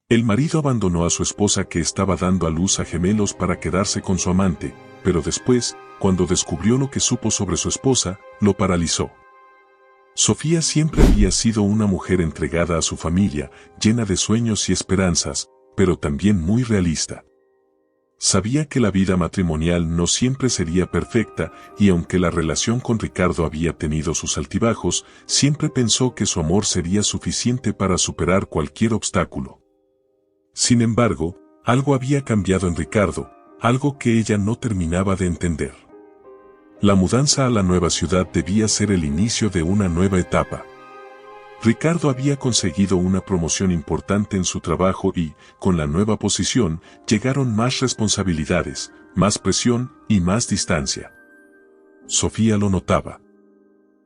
El marido abandonó a su esposa que estaba dando a luz a gemelos para quedarse con su amante, pero después, cuando descubrió lo que supo sobre su esposa, lo paralizó. Sofía siempre había sido una mujer entregada a su familia, llena de sueños y esperanzas, pero también muy realista. Sabía que la vida matrimonial no siempre sería perfecta y aunque la relación con Ricardo había tenido sus altibajos, siempre pensó que su amor sería suficiente para superar cualquier obstáculo. Sin embargo, algo había cambiado en Ricardo, algo que ella no terminaba de entender. La mudanza a la nueva ciudad debía ser el inicio de una nueva etapa. Ricardo había conseguido una promoción importante en su trabajo y, con la nueva posición, llegaron más responsabilidades, más presión y más distancia. Sofía lo notaba.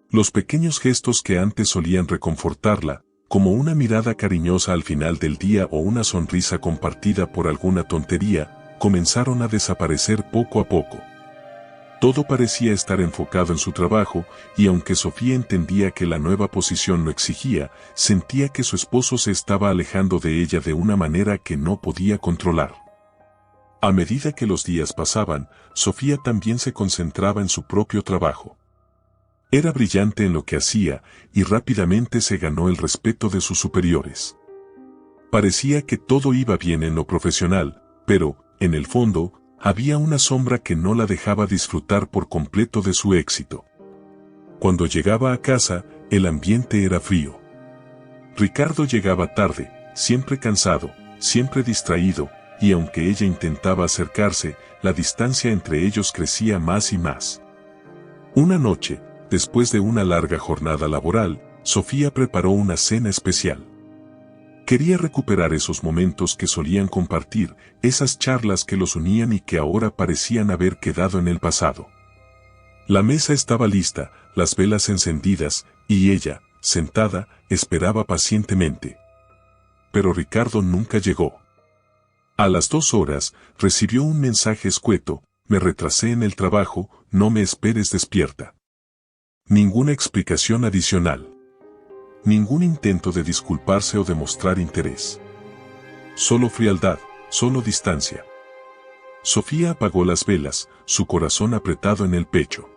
Los pequeños gestos que antes solían reconfortarla, como una mirada cariñosa al final del día o una sonrisa compartida por alguna tontería, comenzaron a desaparecer poco a poco. Todo parecía estar enfocado en su trabajo, y aunque Sofía entendía que la nueva posición lo exigía, sentía que su esposo se estaba alejando de ella de una manera que no podía controlar. A medida que los días pasaban, Sofía también se concentraba en su propio trabajo. Era brillante en lo que hacía, y rápidamente se ganó el respeto de sus superiores. Parecía que todo iba bien en lo profesional, pero, en el fondo, había una sombra que no la dejaba disfrutar por completo de su éxito. Cuando llegaba a casa, el ambiente era frío. Ricardo llegaba tarde, siempre cansado, siempre distraído, y aunque ella intentaba acercarse, la distancia entre ellos crecía más y más. Una noche, después de una larga jornada laboral, Sofía preparó una cena especial. Quería recuperar esos momentos que solían compartir, esas charlas que los unían y que ahora parecían haber quedado en el pasado. La mesa estaba lista, las velas encendidas, y ella, sentada, esperaba pacientemente. Pero Ricardo nunca llegó. A las 2 horas, recibió un mensaje escueto: me retrasé en el trabajo, no me esperes despierta. Ninguna explicación adicional. Ningún intento de disculparse o de mostrar interés. Solo frialdad, solo distancia. Sofía apagó las velas, su corazón apretado en el pecho.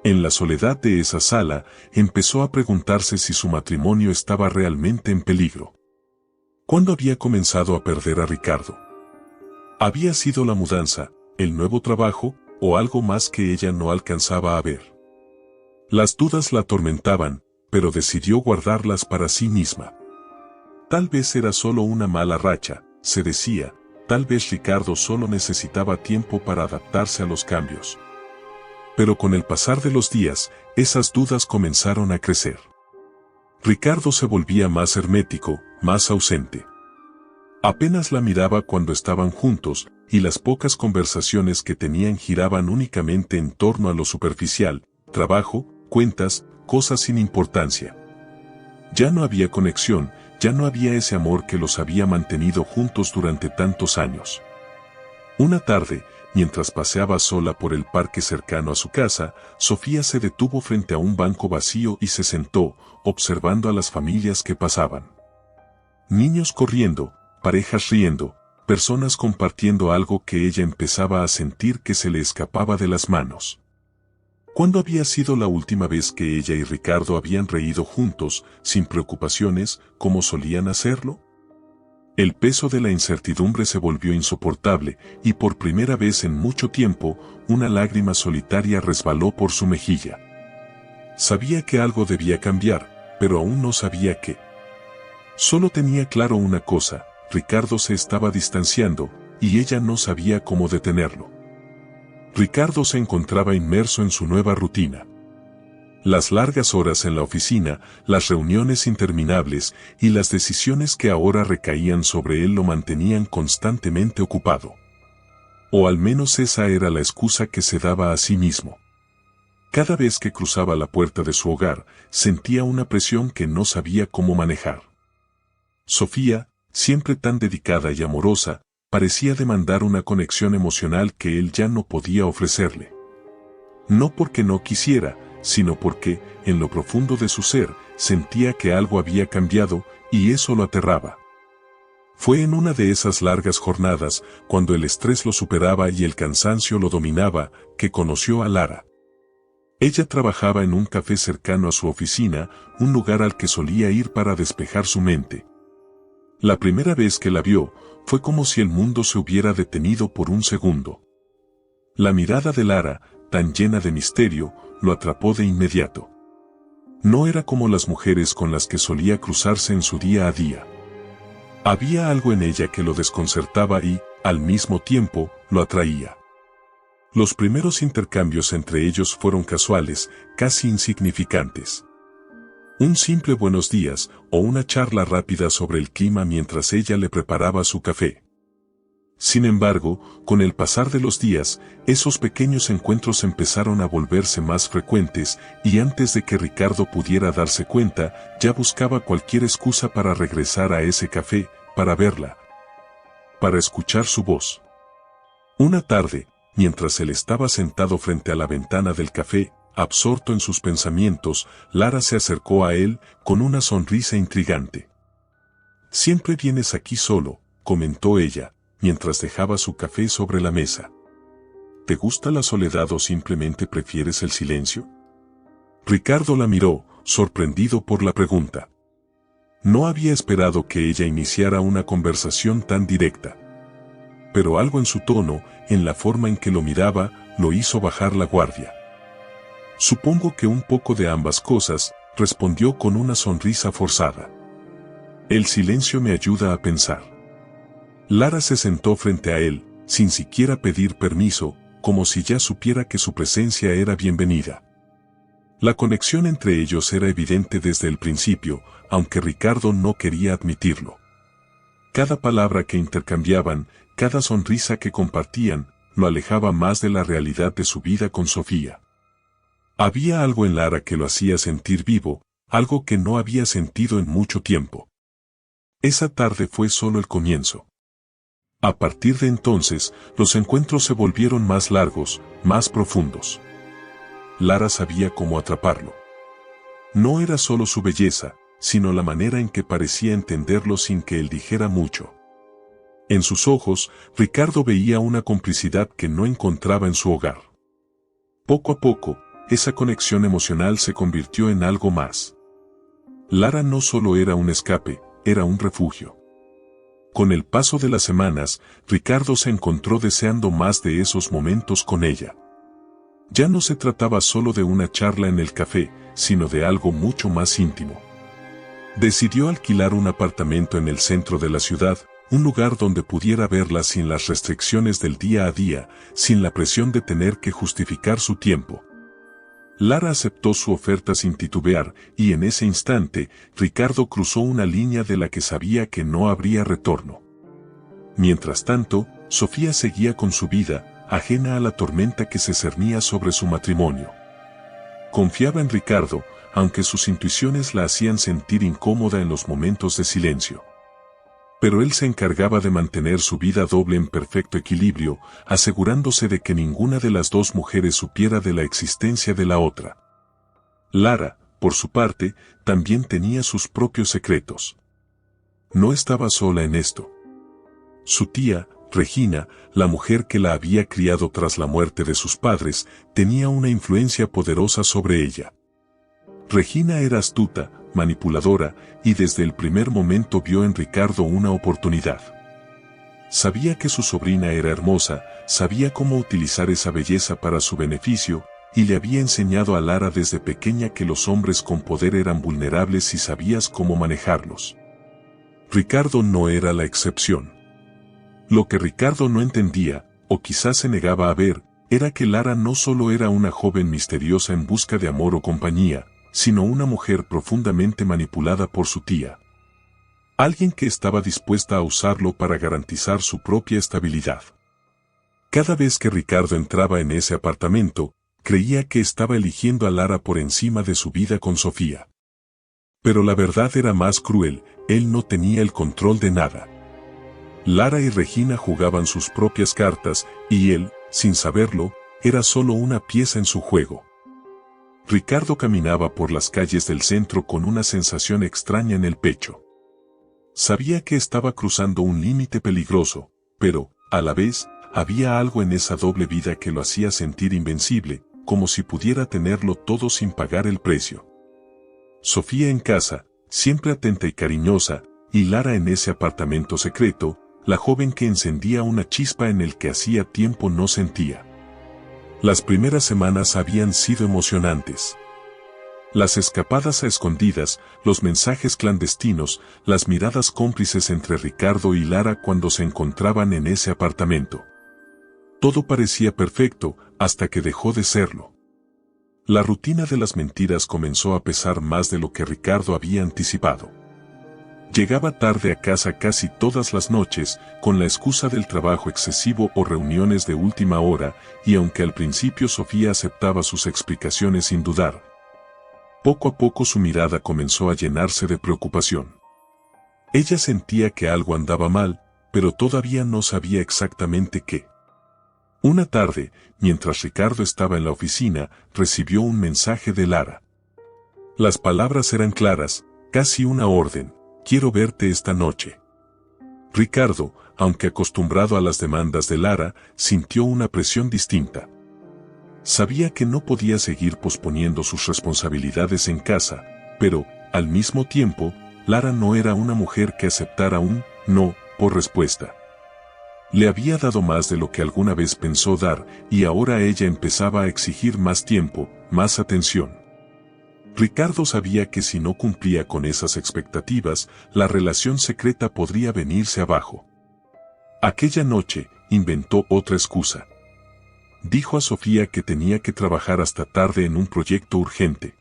En la soledad de esa sala, empezó a preguntarse si su matrimonio estaba realmente en peligro. ¿Cuándo había comenzado a perder a Ricardo? ¿Había sido la mudanza, el nuevo trabajo, o algo más que ella no alcanzaba a ver? Las dudas la atormentaban, pero decidió guardarlas para sí misma. Tal vez era solo una mala racha, se decía, tal vez Ricardo solo necesitaba tiempo para adaptarse a los cambios. Pero con el pasar de los días, esas dudas comenzaron a crecer. Ricardo se volvía más hermético, más ausente. Apenas la miraba cuando estaban juntos, y las pocas conversaciones que tenían giraban únicamente en torno a lo superficial: trabajo, cuentas, cosas sin importancia. Ya no había conexión, ya no había ese amor que los había mantenido juntos durante tantos años. Una tarde, mientras paseaba sola por el parque cercano a su casa, Sofía se detuvo frente a un banco vacío y se sentó, observando a las familias que pasaban. Niños corriendo, parejas riendo, personas compartiendo algo que ella empezaba a sentir que se le escapaba de las manos. ¿Cuándo había sido la última vez que ella y Ricardo habían reído juntos, sin preocupaciones, como solían hacerlo? El peso de la incertidumbre se volvió insoportable, y por primera vez en mucho tiempo, una lágrima solitaria resbaló por su mejilla. Sabía que algo debía cambiar, pero aún no sabía qué. Solo tenía claro una cosa: Ricardo se estaba distanciando, y ella no sabía cómo detenerlo. Ricardo se encontraba inmerso en su nueva rutina. Las largas horas en la oficina, las reuniones interminables y las decisiones que ahora recaían sobre él lo mantenían constantemente ocupado. O al menos esa era la excusa que se daba a sí mismo. Cada vez que cruzaba la puerta de su hogar, sentía una presión que no sabía cómo manejar. Sofía, siempre tan dedicada y amorosa, parecía demandar una conexión emocional que él ya no podía ofrecerle. No porque no quisiera, sino porque, en lo profundo de su ser, sentía que algo había cambiado, y eso lo aterraba. Fue en una de esas largas jornadas, cuando el estrés lo superaba y el cansancio lo dominaba, que conoció a Lara. Ella trabajaba en un café cercano a su oficina, un lugar al que solía ir para despejar su mente. La primera vez que la vio, fue como si el mundo se hubiera detenido por un segundo. La mirada de Lara, tan llena de misterio, lo atrapó de inmediato. No era como las mujeres con las que solía cruzarse en su día a día. Había algo en ella que lo desconcertaba y, al mismo tiempo, lo atraía. Los primeros intercambios entre ellos fueron casuales, casi insignificantes. Un simple buenos días o una charla rápida sobre el clima mientras ella le preparaba su café. Sin embargo, con el pasar de los días, esos pequeños encuentros empezaron a volverse más frecuentes y antes de que Ricardo pudiera darse cuenta, ya buscaba cualquier excusa para regresar a ese café, para verla, para escuchar su voz. Una tarde, mientras él estaba sentado frente a la ventana del café, absorto en sus pensamientos, Lara se acercó a él con una sonrisa intrigante. «Siempre vienes aquí solo», comentó ella, mientras dejaba su café sobre la mesa. «¿Te gusta la soledad o simplemente prefieres el silencio?» Ricardo la miró, sorprendido por la pregunta. No había esperado que ella iniciara una conversación tan directa. Pero algo en su tono, en la forma en que lo miraba, lo hizo bajar la guardia. «Supongo que un poco de ambas cosas», respondió con una sonrisa forzada. «El silencio me ayuda a pensar». Lara se sentó frente a él, sin siquiera pedir permiso, como si ya supiera que su presencia era bienvenida. La conexión entre ellos era evidente desde el principio, aunque Ricardo no quería admitirlo. Cada palabra que intercambiaban, cada sonrisa que compartían, lo alejaba más de la realidad de su vida con Sofía. Había algo en Lara que lo hacía sentir vivo, algo que no había sentido en mucho tiempo. Esa tarde fue solo el comienzo. A partir de entonces, los encuentros se volvieron más largos, más profundos. Lara sabía cómo atraparlo. No era solo su belleza, sino la manera en que parecía entenderlo sin que él dijera mucho. En sus ojos, Ricardo veía una complicidad que no encontraba en su hogar. Poco a poco, esa conexión emocional se convirtió en algo más. Lara no solo era un escape, era un refugio. Con el paso de las semanas, Ricardo se encontró deseando más de esos momentos con ella. Ya no se trataba solo de una charla en el café, sino de algo mucho más íntimo. Decidió alquilar un apartamento en el centro de la ciudad, un lugar donde pudiera verla sin las restricciones del día a día, sin la presión de tener que justificar su tiempo. Lara aceptó su oferta sin titubear, y en ese instante, Ricardo cruzó una línea de la que sabía que no habría retorno. Mientras tanto, Sofía seguía con su vida, ajena a la tormenta que se cernía sobre su matrimonio. Confiaba en Ricardo, aunque sus intuiciones la hacían sentir incómoda en los momentos de silencio. Pero él se encargaba de mantener su vida doble en perfecto equilibrio, asegurándose de que ninguna de las dos mujeres supiera de la existencia de la otra. Lara, por su parte, también tenía sus propios secretos. No estaba sola en esto. Su tía, Regina, la mujer que la había criado tras la muerte de sus padres, tenía una influencia poderosa sobre ella. Regina era astuta, manipuladora, y desde el primer momento vio en Ricardo una oportunidad. Sabía que su sobrina era hermosa, sabía cómo utilizar esa belleza para su beneficio, y le había enseñado a Lara desde pequeña que los hombres con poder eran vulnerables si sabías cómo manejarlos. Ricardo no era la excepción. Lo que Ricardo no entendía, o quizás se negaba a ver, era que Lara no solo era una joven misteriosa en busca de amor o compañía, sino una mujer profundamente manipulada por su tía. Alguien que estaba dispuesta a usarlo para garantizar su propia estabilidad. Cada vez que Ricardo entraba en ese apartamento, creía que estaba eligiendo a Lara por encima de su vida con Sofía. Pero la verdad era más cruel, él no tenía el control de nada. Lara y Regina jugaban sus propias cartas, y él, sin saberlo, era solo una pieza en su juego. Ricardo caminaba por las calles del centro con una sensación extraña en el pecho. Sabía que estaba cruzando un límite peligroso, pero, a la vez, había algo en esa doble vida que lo hacía sentir invencible, como si pudiera tenerlo todo sin pagar el precio. Sofía en casa, siempre atenta y cariñosa, y Lara en ese apartamento secreto, la joven que encendía una chispa en el que hacía tiempo no sentía. Las primeras semanas habían sido emocionantes. Las escapadas a escondidas, los mensajes clandestinos, las miradas cómplices entre Ricardo y Lara cuando se encontraban en ese apartamento. Todo parecía perfecto, hasta que dejó de serlo. La rutina de las mentiras comenzó a pesar más de lo que Ricardo había anticipado. Llegaba tarde a casa casi todas las noches, con la excusa del trabajo excesivo o reuniones de última hora, y aunque al principio Sofía aceptaba sus explicaciones sin dudar, poco a poco su mirada comenzó a llenarse de preocupación. Ella sentía que algo andaba mal, pero todavía no sabía exactamente qué. Una tarde, mientras Ricardo estaba en la oficina, recibió un mensaje de Lara. Las palabras eran claras, casi una orden: quiero verte esta noche. Ricardo, aunque acostumbrado a las demandas de Lara, sintió una presión distinta. Sabía que no podía seguir posponiendo sus responsabilidades en casa, pero, al mismo tiempo, Lara no era una mujer que aceptara un no por respuesta. Le había dado más de lo que alguna vez pensó dar, y ahora ella empezaba a exigir más tiempo, más atención. Ricardo sabía que si no cumplía con esas expectativas, la relación secreta podría venirse abajo. Aquella noche, inventó otra excusa. Dijo a Sofía que tenía que trabajar hasta tarde en un proyecto urgente.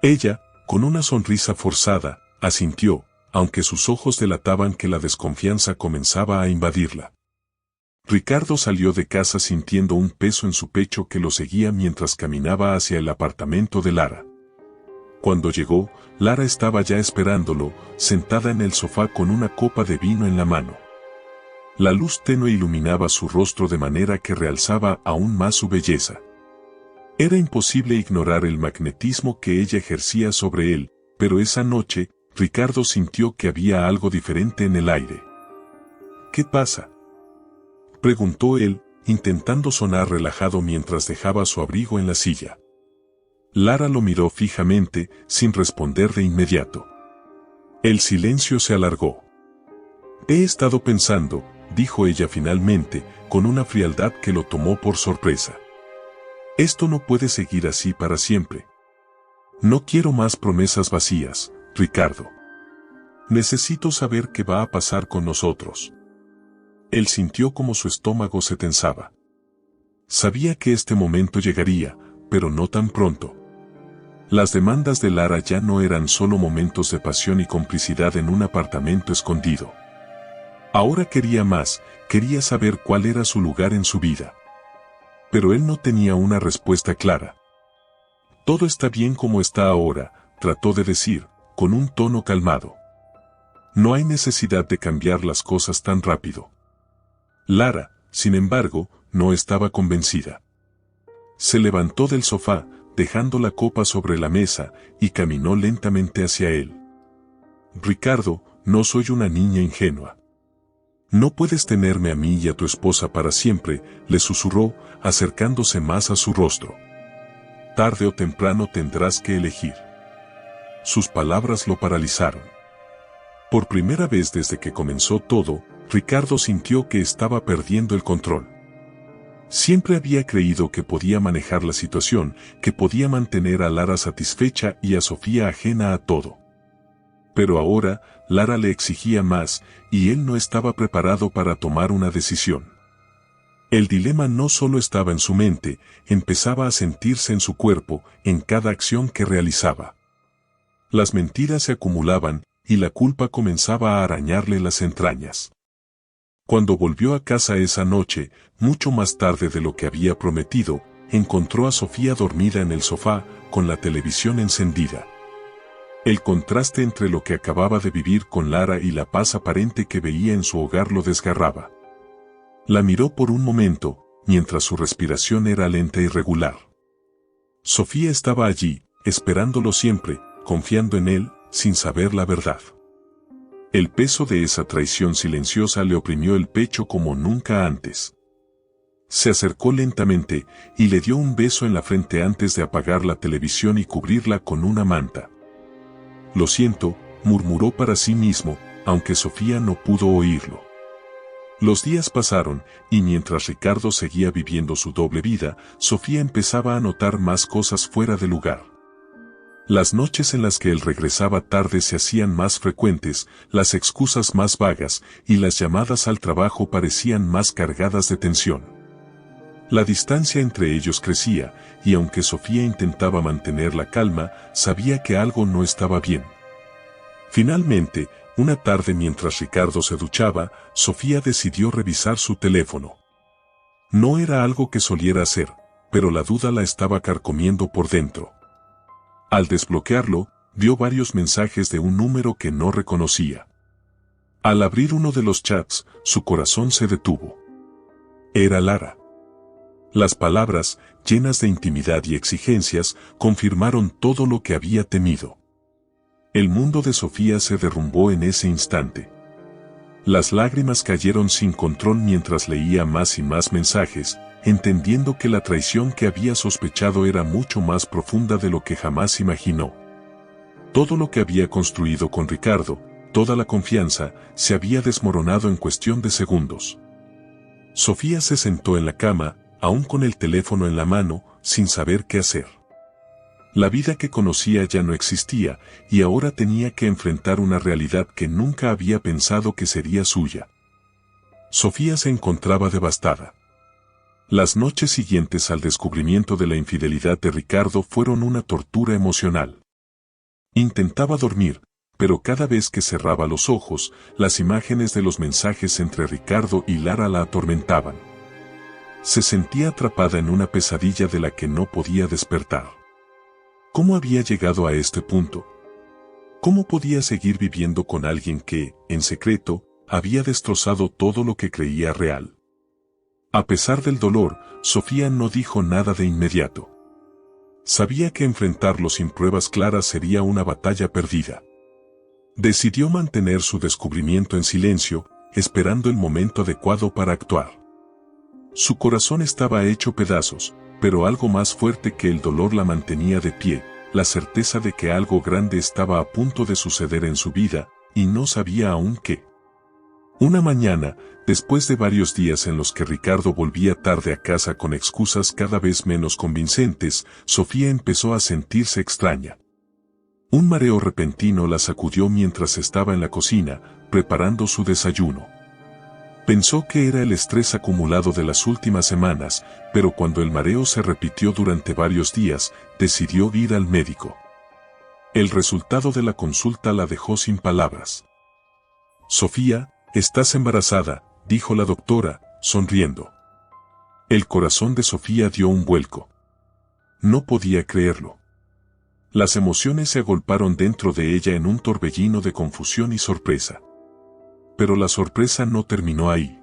Ella, con una sonrisa forzada, asintió, aunque sus ojos delataban que la desconfianza comenzaba a invadirla. Ricardo salió de casa sintiendo un peso en su pecho que lo seguía mientras caminaba hacia el apartamento de Lara. Cuando llegó, Lara estaba ya esperándolo, sentada en el sofá con una copa de vino en la mano. La luz tenue iluminaba su rostro de manera que realzaba aún más su belleza. Era imposible ignorar el magnetismo que ella ejercía sobre él, pero esa noche, Ricardo sintió que había algo diferente en el aire. ¿Qué pasa?, preguntó él, intentando sonar relajado mientras dejaba su abrigo en la silla. Lara lo miró fijamente, sin responder de inmediato. El silencio se alargó. He estado pensando, dijo ella finalmente, con una frialdad que lo tomó por sorpresa. Esto no puede seguir así para siempre. No quiero más promesas vacías, Ricardo. Necesito saber qué va a pasar con nosotros. Él sintió como su estómago se tensaba. Sabía que este momento llegaría, pero no tan pronto. Las demandas de Lara ya no eran solo momentos de pasión y complicidad en un apartamento escondido. Ahora quería más, quería saber cuál era su lugar en su vida. Pero él no tenía una respuesta clara. Todo está bien como está ahora, trató de decir, con un tono calmado. No hay necesidad de cambiar las cosas tan rápido. Lara, sin embargo, no estaba convencida. Se levantó del sofá, dejando la copa sobre la mesa, y caminó lentamente hacia él. Ricardo, no soy una niña ingenua. No puedes tenerme a mí y a tu esposa para siempre, le susurró, acercándose más a su rostro. Tarde o temprano tendrás que elegir. Sus palabras lo paralizaron. Por primera vez desde que comenzó todo, Ricardo sintió que estaba perdiendo el control. Siempre había creído que podía manejar la situación, que podía mantener a Lara satisfecha y a Sofía ajena a todo. Pero ahora, Lara le exigía más, y él no estaba preparado para tomar una decisión. El dilema no solo estaba en su mente, empezaba a sentirse en su cuerpo, en cada acción que realizaba. Las mentiras se acumulaban, y la culpa comenzaba a arañarle las entrañas. Cuando volvió a casa esa noche, mucho más tarde de lo que había prometido, encontró a Sofía dormida en el sofá, con la televisión encendida. El contraste entre lo que acababa de vivir con Lara y la paz aparente que veía en su hogar lo desgarraba. La miró por un momento, mientras su respiración era lenta y regular. Sofía estaba allí, esperándolo siempre, confiando en él, sin saber la verdad. El peso de esa traición silenciosa le oprimió el pecho como nunca antes. Se acercó lentamente y le dio un beso en la frente antes de apagar la televisión y cubrirla con una manta. «Lo siento», murmuró para sí mismo, aunque Sofía no pudo oírlo. Los días pasaron, y mientras Ricardo seguía viviendo su doble vida, Sofía empezaba a notar más cosas fuera de lugar. Las noches en las que él regresaba tarde se hacían más frecuentes, las excusas más vagas, y las llamadas al trabajo parecían más cargadas de tensión. La distancia entre ellos crecía, y aunque Sofía intentaba mantener la calma, sabía que algo no estaba bien. Finalmente, una tarde mientras Ricardo se duchaba, Sofía decidió revisar su teléfono. No era algo que soliera hacer, pero la duda la estaba carcomiendo por dentro. Al desbloquearlo, vio varios mensajes de un número que no reconocía. Al abrir uno de los chats, su corazón se detuvo. Era Lara. Las palabras, llenas de intimidad y exigencias, confirmaron todo lo que había temido. El mundo de Sofía se derrumbó en ese instante. Las lágrimas cayeron sin control mientras leía más y más mensajes, entendiendo que la traición que había sospechado era mucho más profunda de lo que jamás imaginó. Todo lo que había construido con Ricardo, toda la confianza, se había desmoronado en cuestión de segundos. Sofía se sentó en la cama, aún con el teléfono en la mano, sin saber qué hacer. La vida que conocía ya no existía, y ahora tenía que enfrentar una realidad que nunca había pensado que sería suya. Sofía se encontraba devastada. Las noches siguientes al descubrimiento de la infidelidad de Ricardo fueron una tortura emocional. Intentaba dormir, pero cada vez que cerraba los ojos, las imágenes de los mensajes entre Ricardo y Lara la atormentaban. Se sentía atrapada en una pesadilla de la que no podía despertar. ¿Cómo había llegado a este punto? ¿Cómo podía seguir viviendo con alguien que, en secreto, había destrozado todo lo que creía real? A pesar del dolor, Sofía no dijo nada de inmediato. Sabía que enfrentarlo sin pruebas claras sería una batalla perdida. Decidió mantener su descubrimiento en silencio, esperando el momento adecuado para actuar. Su corazón estaba hecho pedazos, pero algo más fuerte que el dolor la mantenía de pie, la certeza de que algo grande estaba a punto de suceder en su vida, y no sabía aún qué. Una mañana, después de varios días en los que Ricardo volvía tarde a casa con excusas cada vez menos convincentes, Sofía empezó a sentirse extraña. Un mareo repentino la sacudió mientras estaba en la cocina, preparando su desayuno. Pensó que era el estrés acumulado de las últimas semanas, pero cuando el mareo se repitió durante varios días, decidió ir al médico. El resultado de la consulta la dejó sin palabras. «Sofía, estás embarazada», dijo la doctora, sonriendo. El corazón de Sofía dio un vuelco. No podía creerlo. Las emociones se agolparon dentro de ella en un torbellino de confusión y sorpresa. Pero la sorpresa no terminó ahí.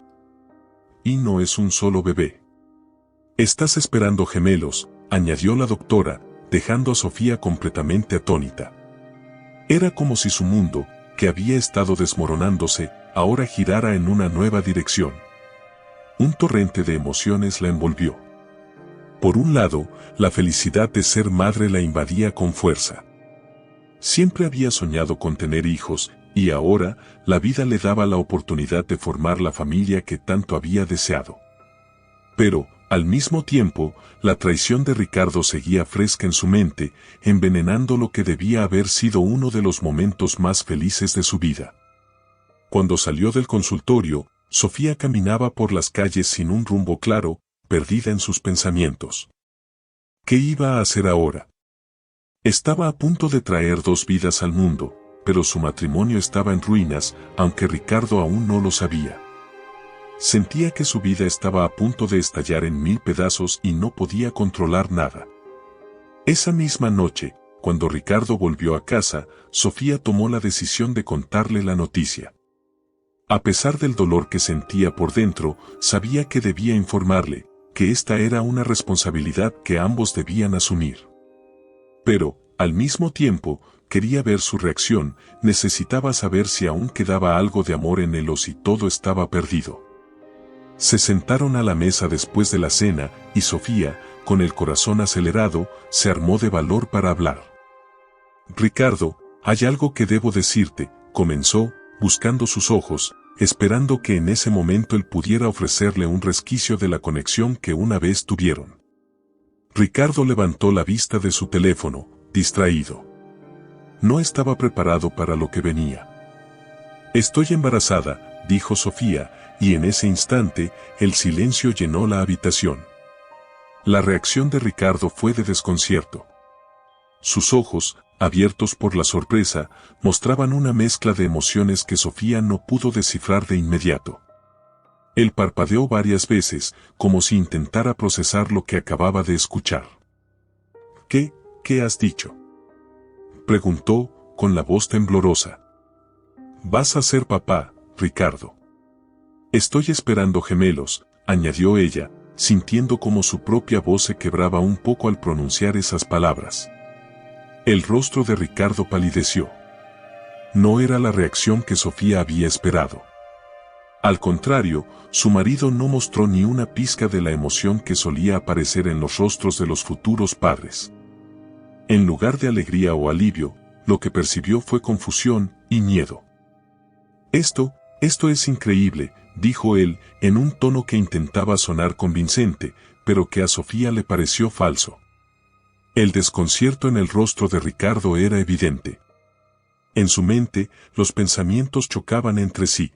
Y no es un solo bebé. «Estás esperando gemelos», añadió la doctora, dejando a Sofía completamente atónita. Era como si su mundo, que había estado desmoronándose, ahora girara en una nueva dirección. Un torrente de emociones la envolvió. Por un lado, la felicidad de ser madre la invadía con fuerza. Siempre había soñado con tener hijos, y ahora, la vida le daba la oportunidad de formar la familia que tanto había deseado. Pero, al mismo tiempo, la traición de Ricardo seguía fresca en su mente, envenenando lo que debía haber sido uno de los momentos más felices de su vida. Cuando salió del consultorio, Sofía caminaba por las calles sin un rumbo claro, perdida en sus pensamientos. ¿Qué iba a hacer ahora? Estaba a punto de traer 2 vidas al mundo, pero su matrimonio estaba en ruinas, aunque Ricardo aún no lo sabía. Sentía que su vida estaba a punto de estallar en 1000 pedazos y no podía controlar nada. Esa misma noche, cuando Ricardo volvió a casa, Sofía tomó la decisión de contarle la noticia. A pesar del dolor que sentía por dentro, sabía que debía informarle, que esta era una responsabilidad que ambos debían asumir. Pero, al mismo tiempo, quería ver su reacción, necesitaba saber si aún quedaba algo de amor en él o si todo estaba perdido. Se sentaron a la mesa después de la cena, y Sofía, con el corazón acelerado, se armó de valor para hablar. «Ricardo, hay algo que debo decirte», comenzó, buscando sus ojos, esperando que en ese momento él pudiera ofrecerle un resquicio de la conexión que una vez tuvieron. Ricardo levantó la vista de su teléfono, distraído. No estaba preparado para lo que venía. «Estoy embarazada», dijo Sofía, y en ese instante, el silencio llenó la habitación. La reacción de Ricardo fue de desconcierto. Sus ojos, abiertos por la sorpresa, mostraban una mezcla de emociones que Sofía no pudo descifrar de inmediato. Él parpadeó varias veces, como si intentara procesar lo que acababa de escuchar. ¿Qué has dicho?», preguntó, con la voz temblorosa. «Vas a ser papá, Ricardo». «Estoy esperando gemelos», añadió ella, sintiendo como su propia voz se quebraba un poco al pronunciar esas palabras. El rostro de Ricardo palideció. No era la reacción que Sofía había esperado. Al contrario, su marido no mostró ni una pizca de la emoción que solía aparecer en los rostros de los futuros padres. En lugar de alegría o alivio, lo que percibió fue confusión y miedo. Esto es increíble», dijo él, en un tono que intentaba sonar convincente, pero que a Sofía le pareció falso. El desconcierto en el rostro de Ricardo era evidente. En su mente, los pensamientos chocaban entre sí.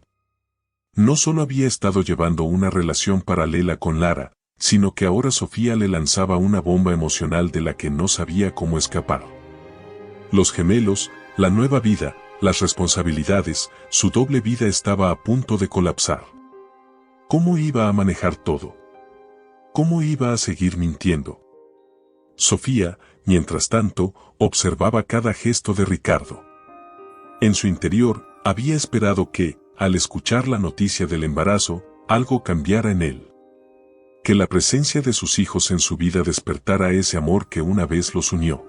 No solo había estado llevando una relación paralela con Lara, sino que ahora Sofía le lanzaba una bomba emocional de la que no sabía cómo escapar. Los gemelos, la nueva vida, las responsabilidades, su doble vida estaba a punto de colapsar. ¿Cómo iba a manejar todo? ¿Cómo iba a seguir mintiendo? Sofía, mientras tanto, observaba cada gesto de Ricardo. En su interior, había esperado que, al escuchar la noticia del embarazo, algo cambiara en él. Que la presencia de sus hijos en su vida despertara ese amor que una vez los unió.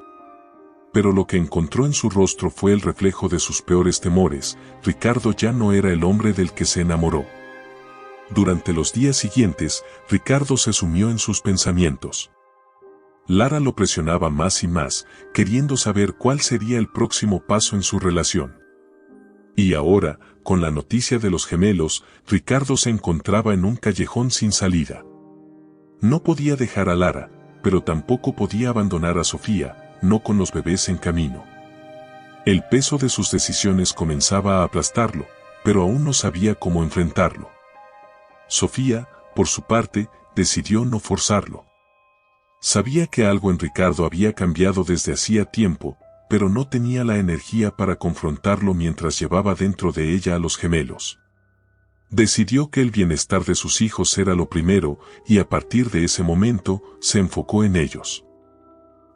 Pero lo que encontró en su rostro fue el reflejo de sus peores temores. Ricardo ya no era el hombre del que se enamoró. Durante los días siguientes, Ricardo se sumió en sus pensamientos. Lara lo presionaba más y más, queriendo saber cuál sería el próximo paso en su relación. Y ahora, con la noticia de los gemelos, Ricardo se encontraba en un callejón sin salida. No podía dejar a Lara, pero tampoco podía abandonar a Sofía, no con los bebés en camino. El peso de sus decisiones comenzaba a aplastarlo, pero aún no sabía cómo enfrentarlo. Sofía, por su parte, decidió no forzarlo. Sabía que algo en Ricardo había cambiado desde hacía tiempo, pero no tenía la energía para confrontarlo mientras llevaba dentro de ella a los gemelos. Decidió que el bienestar de sus hijos era lo primero, y a partir de ese momento, se enfocó en ellos.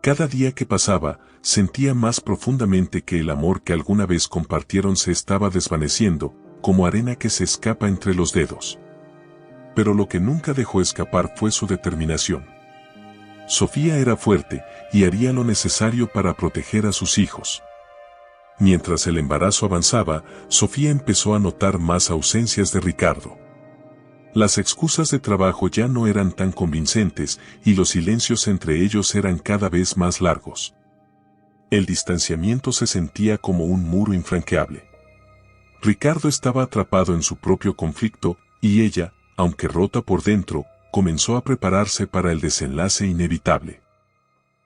Cada día que pasaba, sentía más profundamente que el amor que alguna vez compartieron se estaba desvaneciendo, como arena que se escapa entre los dedos. Pero lo que nunca dejó escapar fue su determinación. Sofía era fuerte, y haría lo necesario para proteger a sus hijos. Mientras el embarazo avanzaba, Sofía empezó a notar más ausencias de Ricardo. Las excusas de trabajo ya no eran tan convincentes, y los silencios entre ellos eran cada vez más largos. El distanciamiento se sentía como un muro infranqueable. Ricardo estaba atrapado en su propio conflicto, y ella, aunque rota por dentro, comenzó a prepararse para el desenlace inevitable.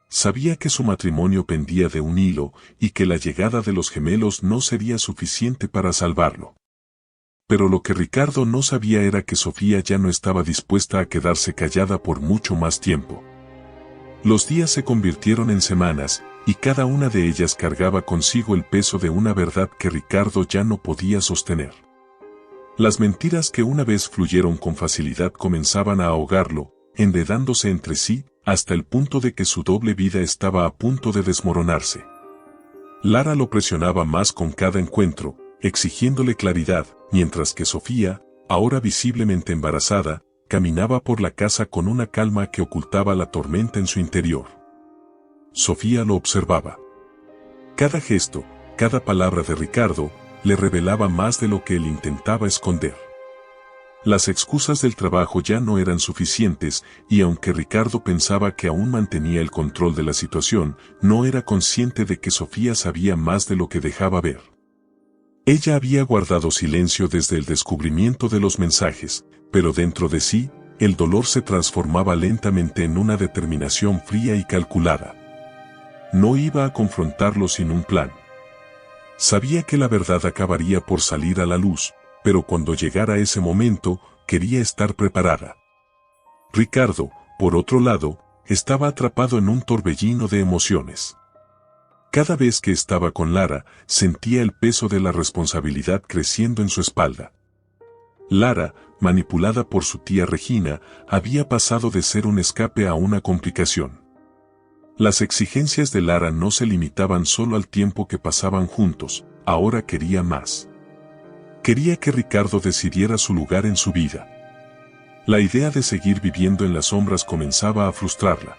Sabía que su matrimonio pendía de un hilo y que la llegada de los gemelos no sería suficiente para salvarlo. Pero lo que Ricardo no sabía era que Sofía ya no estaba dispuesta a quedarse callada por mucho más tiempo. Los días se convirtieron en semanas, y cada una de ellas cargaba consigo el peso de una verdad que Ricardo ya no podía sostener. Las mentiras que una vez fluyeron con facilidad comenzaban a ahogarlo, enredándose entre sí, hasta el punto de que su doble vida estaba a punto de desmoronarse. Lara lo presionaba más con cada encuentro, exigiéndole claridad, mientras que Sofía, ahora visiblemente embarazada, caminaba por la casa con una calma que ocultaba la tormenta en su interior. Sofía lo observaba. Cada gesto, cada palabra de Ricardo, le revelaba más de lo que él intentaba esconder. Las excusas del trabajo ya no eran suficientes, y aunque Ricardo pensaba que aún mantenía el control de la situación, no era consciente de que Sofía sabía más de lo que dejaba ver. Ella había guardado silencio desde el descubrimiento de los mensajes, pero dentro de sí, el dolor se transformaba lentamente en una determinación fría y calculada. No iba a confrontarlo sin un plan. Sabía que la verdad acabaría por salir a la luz, pero cuando llegara ese momento, quería estar preparada. Ricardo, por otro lado, estaba atrapado en un torbellino de emociones. Cada vez que estaba con Lara, sentía el peso de la responsabilidad creciendo en su espalda. Lara, manipulada por su tía Regina, había pasado de ser un escape a una complicación. Las exigencias de Lara no se limitaban solo al tiempo que pasaban juntos, ahora quería más. Quería que Ricardo decidiera su lugar en su vida. La idea de seguir viviendo en las sombras comenzaba a frustrarla.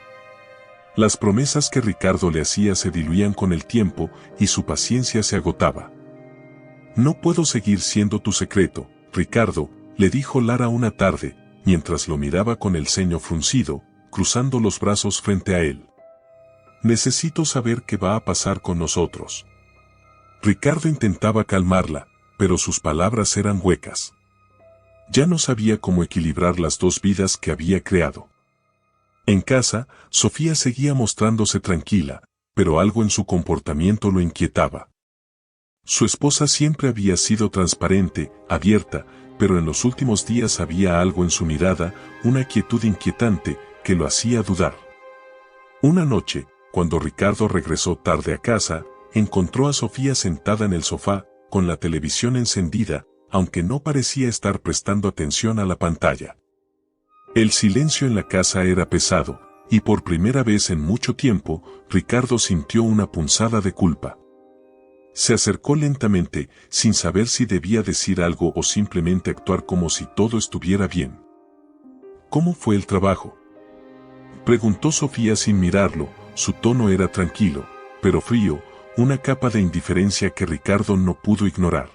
Las promesas que Ricardo le hacía se diluían con el tiempo y su paciencia se agotaba. No puedo seguir siendo tu secreto, Ricardo, le dijo Lara una tarde, mientras lo miraba con el ceño fruncido, cruzando los brazos frente a él. Necesito saber qué va a pasar con nosotros. Ricardo intentaba calmarla, pero sus palabras eran huecas. Ya no sabía cómo equilibrar las dos vidas que había creado. En casa, Sofía seguía mostrándose tranquila, pero algo en su comportamiento lo inquietaba. Su esposa siempre había sido transparente, abierta, pero en los últimos días había algo en su mirada, una quietud inquietante, que lo hacía dudar. Una noche, cuando Ricardo regresó tarde a casa, encontró a Sofía sentada en el sofá, con la televisión encendida, aunque no parecía estar prestando atención a la pantalla. El silencio en la casa era pesado, y por primera vez en mucho tiempo, Ricardo sintió una punzada de culpa. Se acercó lentamente, sin saber si debía decir algo o simplemente actuar como si todo estuviera bien. ¿Cómo fue el trabajo?, preguntó Sofía sin mirarlo. Su tono era tranquilo, pero frío, una capa de indiferencia que Ricardo no pudo ignorar.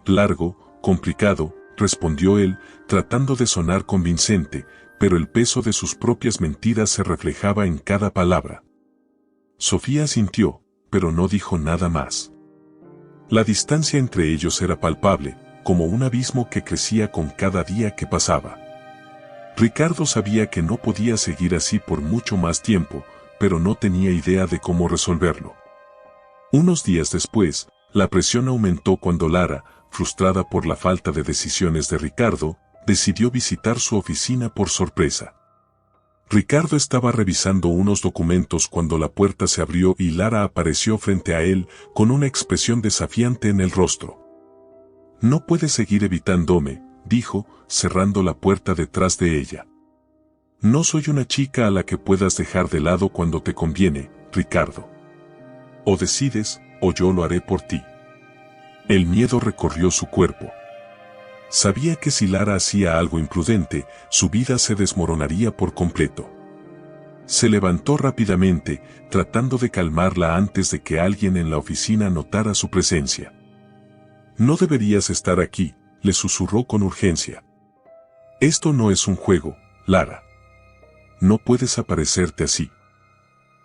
Largo, complicado, respondió él, tratando de sonar convincente, pero el peso de sus propias mentiras se reflejaba en cada palabra. Sofía asintió, pero no dijo nada más. La distancia entre ellos era palpable, como un abismo que crecía con cada día que pasaba. Ricardo sabía que no podía seguir así por mucho más tiempo, pero no tenía idea de cómo resolverlo. Unos días después, la presión aumentó cuando Lara, frustrada por la falta de decisiones de Ricardo, decidió visitar su oficina por sorpresa. Ricardo estaba revisando unos documentos cuando la puerta se abrió y Lara apareció frente a él, con una expresión desafiante en el rostro. «No puedes seguir evitándome», dijo, cerrando la puerta detrás de ella. «No soy una chica a la que puedas dejar de lado cuando te conviene, Ricardo. O decides, o yo lo haré por ti». El miedo recorrió su cuerpo. Sabía que si Lara hacía algo imprudente, su vida se desmoronaría por completo. Se levantó rápidamente, tratando de calmarla antes de que alguien en la oficina notara su presencia. «No deberías estar aquí», le susurró con urgencia. «Esto no es un juego, Lara. No puedes aparecerte así».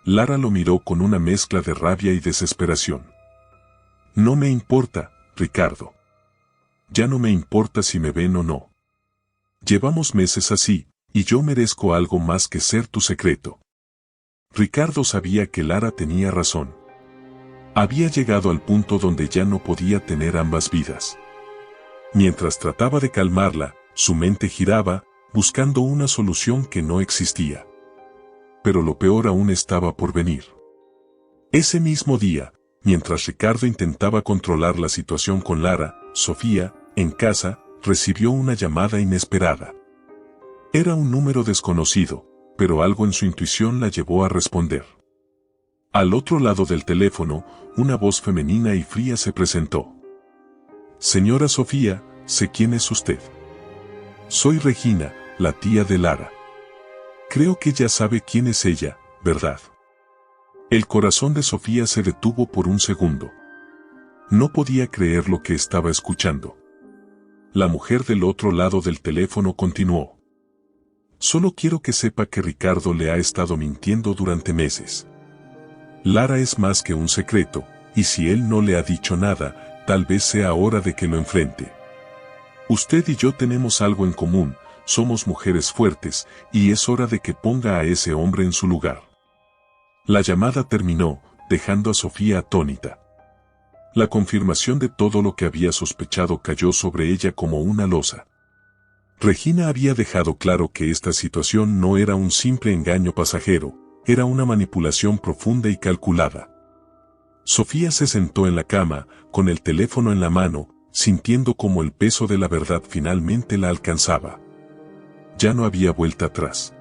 Lara lo miró con una mezcla de rabia y desesperación. «No me importa, Ricardo. Ya no me importa si me ven o no. Llevamos meses así, y yo merezco algo más que ser tu secreto». Ricardo sabía que Lara tenía razón. Había llegado al punto donde ya no podía tener ambas vidas. Mientras trataba de calmarla, su mente giraba, buscando una solución que no existía. Pero lo peor aún estaba por venir. Ese mismo día, mientras Ricardo intentaba controlar la situación con Lara, Sofía, en casa, recibió una llamada inesperada. Era un número desconocido, pero algo en su intuición la llevó a responder. Al otro lado del teléfono, una voz femenina y fría se presentó. «Señora Sofía, sé quién es usted. Soy Regina, la tía de Lara. Creo que ya sabe quién es ella, ¿verdad?». El corazón de Sofía se detuvo por un segundo. No podía creer lo que estaba escuchando. La mujer del otro lado del teléfono continuó. Solo quiero que sepa que Ricardo le ha estado mintiendo durante meses. Lara es más que un secreto, y si él no le ha dicho nada, tal vez sea hora de que lo enfrente. Usted y yo tenemos algo en común, somos mujeres fuertes, y es hora de que ponga a ese hombre en su lugar. La llamada terminó, dejando a Sofía atónita. La confirmación de todo lo que había sospechado cayó sobre ella como una losa. Regina había dejado claro que esta situación no era un simple engaño pasajero, era una manipulación profunda y calculada. Sofía se sentó en la cama, con el teléfono en la mano, sintiendo como el peso de la verdad finalmente la alcanzaba. Ya no había vuelta atrás.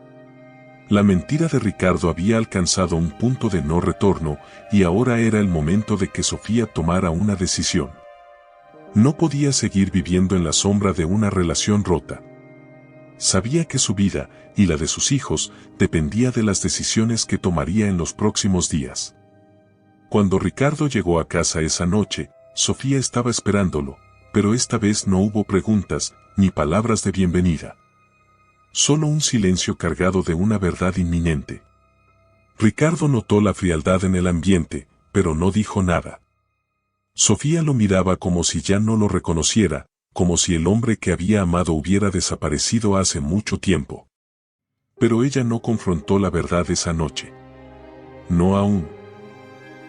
La mentira de Ricardo había alcanzado un punto de no retorno, y ahora era el momento de que Sofía tomara una decisión. No podía seguir viviendo en la sombra de una relación rota. Sabía que su vida, y la de sus hijos, dependía de las decisiones que tomaría en los próximos días. Cuando Ricardo llegó a casa esa noche, Sofía estaba esperándolo, pero esta vez no hubo preguntas, ni palabras de bienvenida. Solo un silencio cargado de una verdad inminente. Ricardo notó la frialdad en el ambiente, pero no dijo nada. Sofía lo miraba como si ya no lo reconociera, como si el hombre que había amado hubiera desaparecido hace mucho tiempo. Pero ella no confrontó la verdad esa noche. No aún.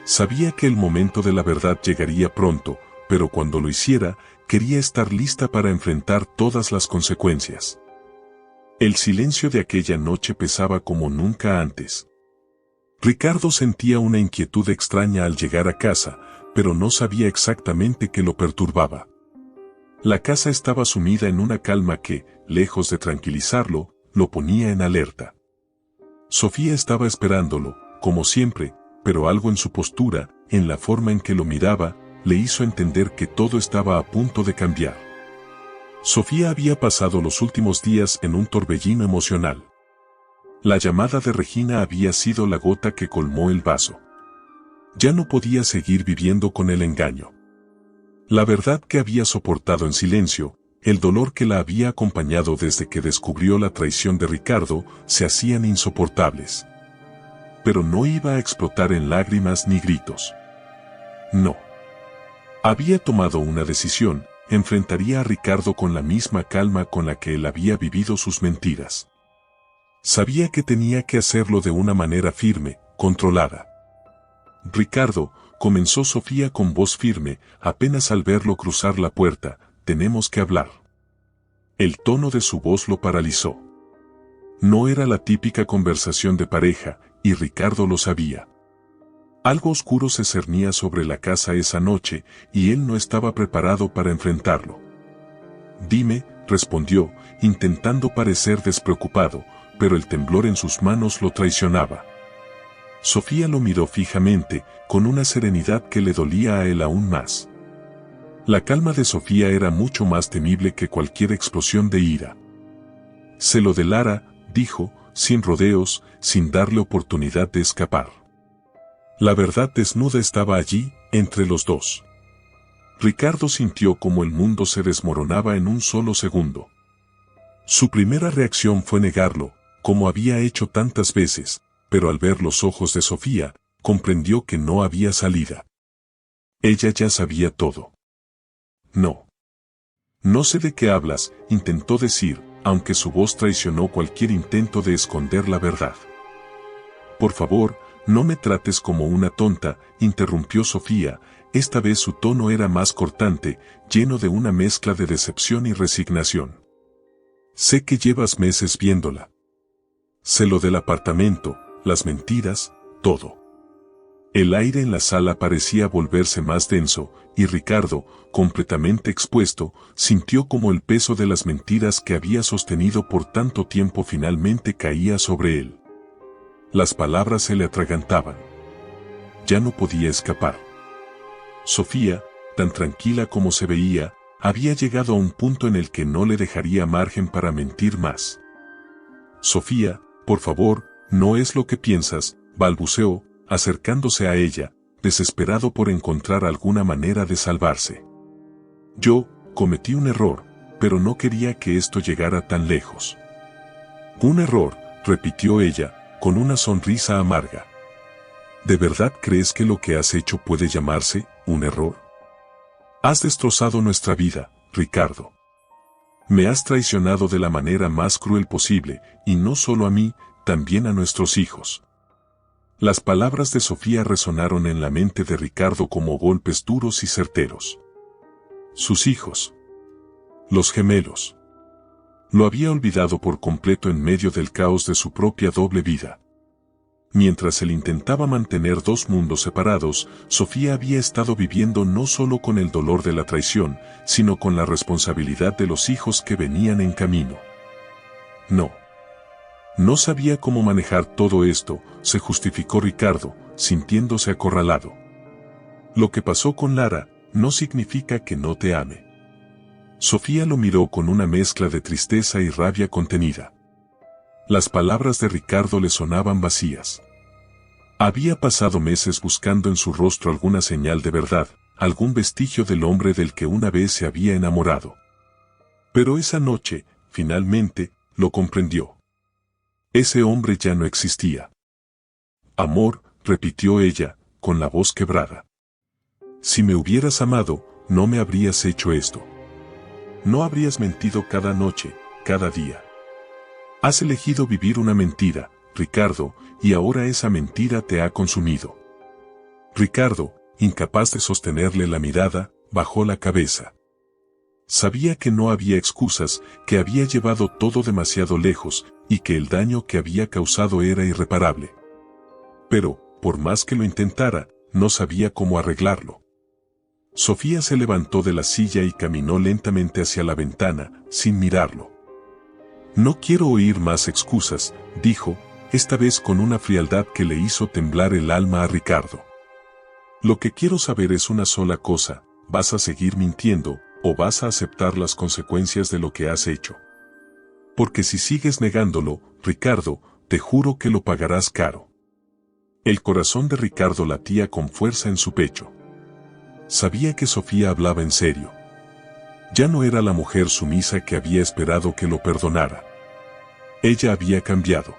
Sabía que el momento de la verdad llegaría pronto, pero cuando lo hiciera, quería estar lista para enfrentar todas las consecuencias. El silencio de aquella noche pesaba como nunca antes. Ricardo sentía una inquietud extraña al llegar a casa, pero no sabía exactamente qué lo perturbaba. La casa estaba sumida en una calma que, lejos de tranquilizarlo, lo ponía en alerta. Sofía estaba esperándolo, como siempre, pero algo en su postura, en la forma en que lo miraba, le hizo entender que todo estaba a punto de cambiar. Sofía había pasado los últimos días en un torbellino emocional. La llamada de Regina había sido la gota que colmó el vaso. Ya no podía seguir viviendo con el engaño. La verdad que había soportado en silencio, el dolor que la había acompañado desde que descubrió la traición de Ricardo, se hacían insoportables. Pero no iba a explotar en lágrimas ni gritos. No. Había tomado una decisión, enfrentaría a Ricardo con la misma calma con la que él había vivido sus mentiras. Sabía que tenía que hacerlo de una manera firme, controlada. Ricardo, comenzó Sofía con voz firme, apenas al verlo cruzar la puerta, tenemos que hablar. El tono de su voz lo paralizó. No era la típica conversación de pareja, y Ricardo lo sabía. Algo oscuro se cernía sobre la casa esa noche, y él no estaba preparado para enfrentarlo. Dime, respondió, intentando parecer despreocupado, pero el temblor en sus manos lo traicionaba. Sofía lo miró fijamente, con una serenidad que le dolía a él aún más. La calma de Sofía era mucho más temible que cualquier explosión de ira. Se lo de Lara, dijo, sin rodeos, sin darle oportunidad de escapar. La verdad desnuda estaba allí, entre los dos. Ricardo sintió como el mundo se desmoronaba en un solo segundo. Su primera reacción fue negarlo, como había hecho tantas veces, pero al ver los ojos de Sofía, comprendió que no había salida. Ella ya sabía todo. No. No sé de qué hablas, intentó decir, aunque su voz traicionó cualquier intento de esconder la verdad. Por favor, no me trates como una tonta, interrumpió Sofía, esta vez su tono era más cortante, lleno de una mezcla de decepción y resignación. Sé que llevas meses viéndola. Sé lo del apartamento, las mentiras, todo. El aire en la sala parecía volverse más denso, y Ricardo, completamente expuesto, sintió como el peso de las mentiras que había sostenido por tanto tiempo finalmente caía sobre él. Las palabras se le atragantaban. Ya no podía escapar. Sofía, tan tranquila como se veía, había llegado a un punto en el que no le dejaría margen para mentir más. Sofía, por favor, no es lo que piensas, balbuceó, acercándose a ella, desesperado por encontrar alguna manera de salvarse. Yo, cometí un error, pero no quería que esto llegara tan lejos. Un error, repitió ella, con una sonrisa amarga. ¿De verdad crees que lo que has hecho puede llamarse un error? Has destrozado nuestra vida, Ricardo. Me has traicionado de la manera más cruel posible, y no solo a mí, también a nuestros hijos. Las palabras de Sofía resonaron en la mente de Ricardo como golpes duros y certeros. Sus hijos. Los gemelos. Lo había olvidado por completo en medio del caos de su propia doble vida. Mientras él intentaba mantener dos mundos separados, Sofía había estado viviendo no solo con el dolor de la traición, sino con la responsabilidad de los hijos que venían en camino. No sabía cómo manejar todo esto, se justificó Ricardo, sintiéndose acorralado. Lo que pasó con Lara no significa que no te ame. Sofía lo miró con una mezcla de tristeza y rabia contenida. Las palabras de Ricardo le sonaban vacías. Había pasado meses buscando en su rostro alguna señal de verdad, algún vestigio del hombre del que una vez se había enamorado. Pero esa noche, finalmente, lo comprendió. Ese hombre ya no existía. Amor, repitió ella, con la voz quebrada. Si me hubieras amado, no me habrías hecho esto. No habrías mentido cada noche, cada día. Has elegido vivir una mentira, Ricardo, y ahora esa mentira te ha consumido. Ricardo, incapaz de sostenerle la mirada, bajó la cabeza. Sabía que no había excusas, que había llevado todo demasiado lejos, y que el daño que había causado era irreparable. Pero, por más que lo intentara, no sabía cómo arreglarlo. Sofía se levantó de la silla y caminó lentamente hacia la ventana, sin mirarlo. No quiero oír más excusas, dijo, esta vez con una frialdad que le hizo temblar el alma a Ricardo. Lo que quiero saber es una sola cosa, ¿vas a seguir mintiendo, o vas a aceptar las consecuencias de lo que has hecho? Porque si sigues negándolo, Ricardo, te juro que lo pagarás caro. El corazón de Ricardo latía con fuerza en su pecho. Sabía que Sofía hablaba en serio. Ya no era la mujer sumisa que había esperado que lo perdonara. Ella había cambiado.